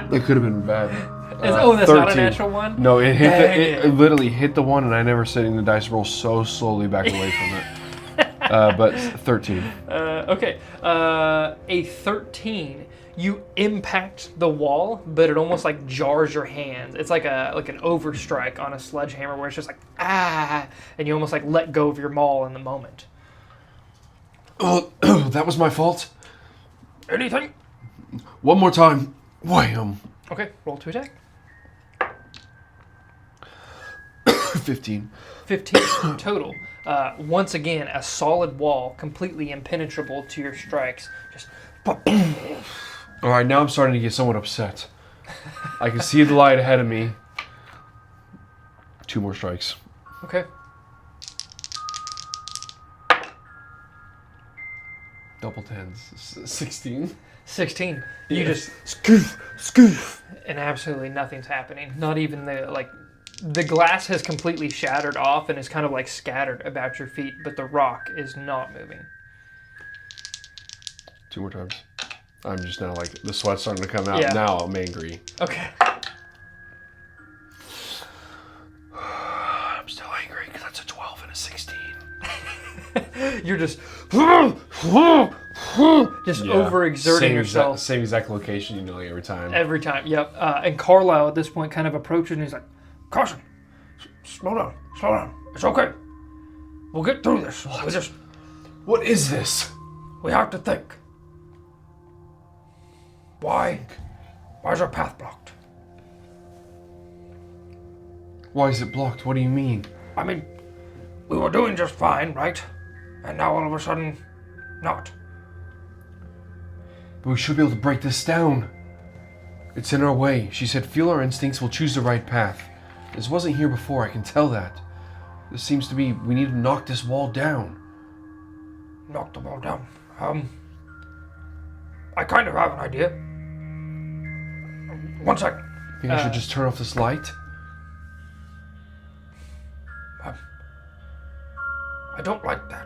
That could have been bad. That's 13. not a natural one? No, it hit Dang it literally hit the one, and I never seen the dice roll so slowly back away from it. But 13. Okay. A 13. You impact the wall, but it almost like jars your hands. It's like an overstrike on a sledgehammer where it's just like, ah, and you almost like let go of your maul in the moment. Oh, that was my fault. Anything? One more time. Wham. Okay, roll to attack. 15. 15 total. Once again, a solid wall, completely impenetrable to your strikes. Just All right, now I'm starting to get somewhat upset. I can see the light ahead of me. 2 more strikes. okay. Double tens. 16. 16. You Yes. just scoof, and absolutely nothing's happening. Not even the glass has completely shattered off and is kind of like scattered about your feet, but the rock is not moving. 2 more times. I'm just now like, the sweat's starting to come out. Yeah. Now I'm angry. Okay. I'm still angry because that's a 12 and a 16. You're just overexerting yourself. Same exact location, you know, like every time. Every time, yep. And Carlisle at this point kind of approaches and he's like, Carson, slow down. It's okay. We'll get through this. What is this? We have to think. Why is our path blocked? Why is it blocked? What do you mean? I mean, we were doing just fine, right? And now all of a sudden, not. But we should be able to break this down. It's in our way. She said, feel our instincts, we'll choose the right path. This wasn't here before, I can tell that. This seems to be, we need to knock this wall down. Knock the wall down. I kind of have an idea. 1 second. Think I should just turn off this light? I don't like that.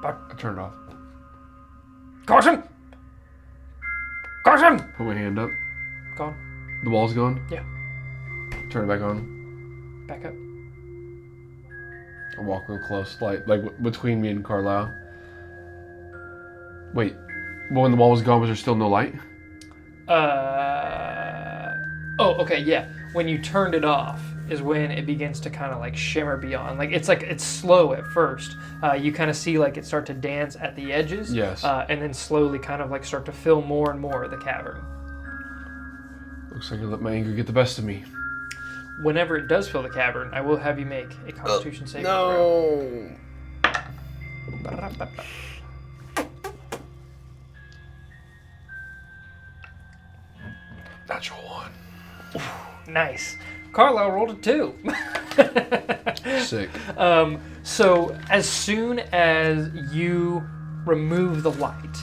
But, I turned it off. Carson! Carson! Put my hand up. gone. The wall's gone? Yeah. Turn it back on. Back up. I walk real close, like between me and Carlisle. Wait, but when the wall was gone, was there still no light? Oh, okay, yeah. When you turned it off is when it begins to kind of like shimmer beyond. Like it's slow at first. You kind of see like it start to dance at the edges. Yes. And then slowly kind of like start to fill more and more of the cavern. Looks like I let my anger get the best of me. Whenever it does fill the cavern, I will have you make a Constitution saving throw. No. Natural 1. Nice. Carlisle rolled a 2. Sick. So as soon as you remove the light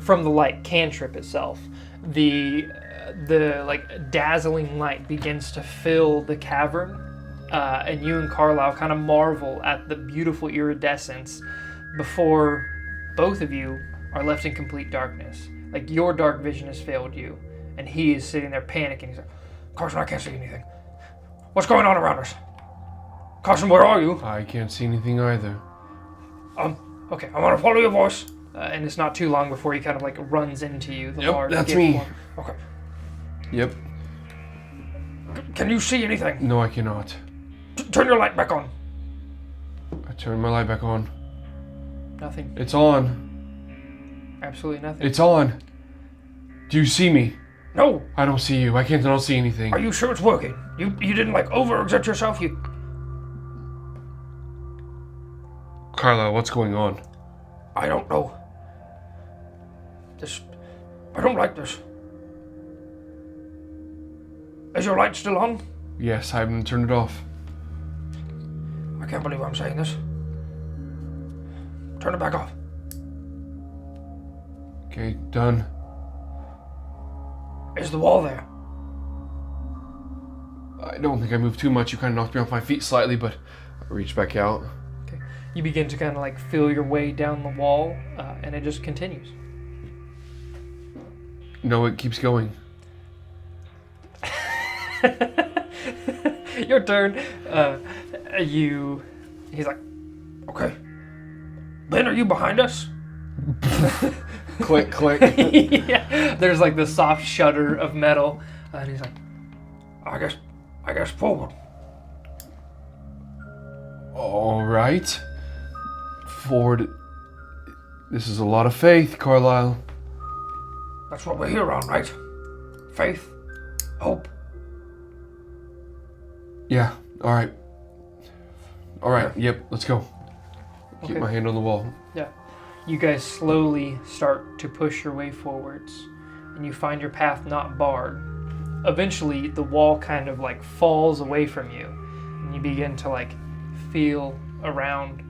from the light cantrip itself, the like dazzling light begins to fill the cavern, and you and Carlisle kind of marvel at the beautiful iridescence before both of you are left in complete darkness. Like your dark vision has failed you, and he is sitting there panicking. He's like, Carson, I can't see anything. What's going on around us? Carson, where are you? I can't see anything either. Okay, I'm gonna follow your voice. and it's not too long before he kind of like runs into you. The Yep, large that's gift me. one. Okay. Yep. Can you see anything? No, I cannot. Turn your light back on. I turned my light back on. Nothing. It's on. Absolutely nothing. It's on. Do you see me? No. I don't see you. I don't see anything. Are you sure it's working? You didn't like overexert yourself? Carla, what's going on? I don't know. I don't like this. Is your light still on? Yes, I haven't turned it off. I can't believe I'm saying this. Turn it back off. Okay, done. Is the wall there? I don't think I moved too much. You kind of knocked me off my feet slightly, but I reached back out. Okay. You begin to kind of like feel your way down the wall, and it just continues. No, it keeps going. Your turn. He's like, Okay. Ben, are you behind us? Click, click. Yeah, there's like the soft shudder of metal, and he's like, I guess forward. All right. Forward. This is a lot of faith, Carlisle. That's what we're here on, right? Faith, hope. Yeah, all right. All right, yep, let's go. Keep Okay. my hand on the wall. yeah. You guys slowly start to push your way forwards, and you find your path not barred. Eventually, the wall kind of like falls away from you, and you begin to like feel around.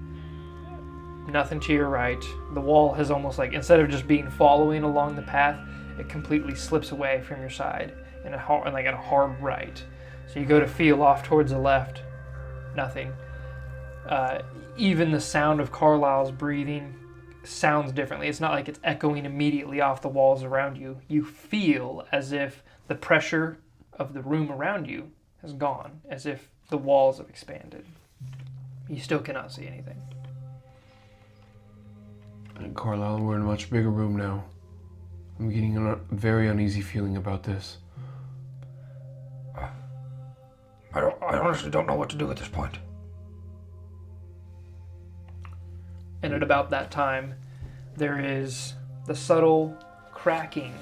Nothing to your right. The wall has almost like, instead of just being following along the path, it completely slips away from your side in a hard right. So you go to feel off towards the left. Nothing. Even the sound of Carlisle's breathing sounds differently. It's not like it's echoing immediately off the walls around you. You feel as if the pressure of the room around you has gone, as if the walls have expanded. You still cannot see anything. And Carlisle, we're in a much bigger room now. I'm getting a very uneasy feeling about this. I honestly don't know what to do at this point. And at about that time, there is the subtle cracking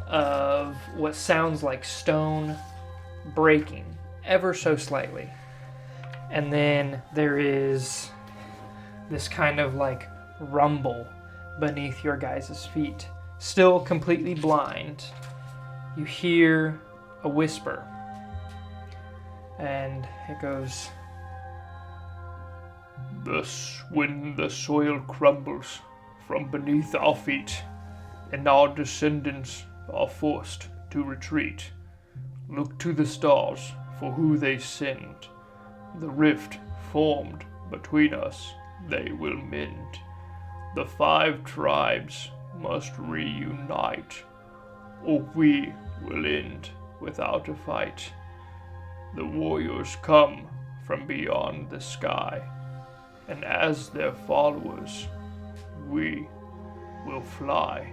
of what sounds like stone breaking, ever so slightly. And then there is this kind of like rumble beneath your guys' feet. Still completely blind, you hear a whisper. And it goes, Thus, when the soil crumbles from beneath our feet, and our descendants are forced to retreat, look to the stars for who they send. The rift formed between us they will mend. The 5 tribes must reunite, or we will end without a fight. The warriors come from beyond the sky, and as their followers, we will fly.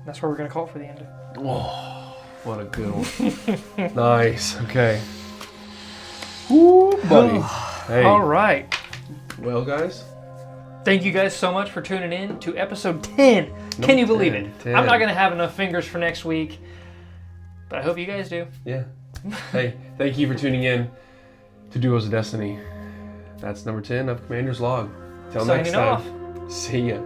that's where we're going to call it for the end. Oh, what a good one. Nice, okay. Woo, buddy. Hey. All right. Well, guys. Thank you guys so much for tuning in to episode 10. Can you believe it? 10. I'm not going to have enough fingers for next week, but I hope you guys do. Yeah. Hey, thank you for tuning in to Duos of Destiny. That's number 10 of Commander's Log. Till next Signing time. off. See ya.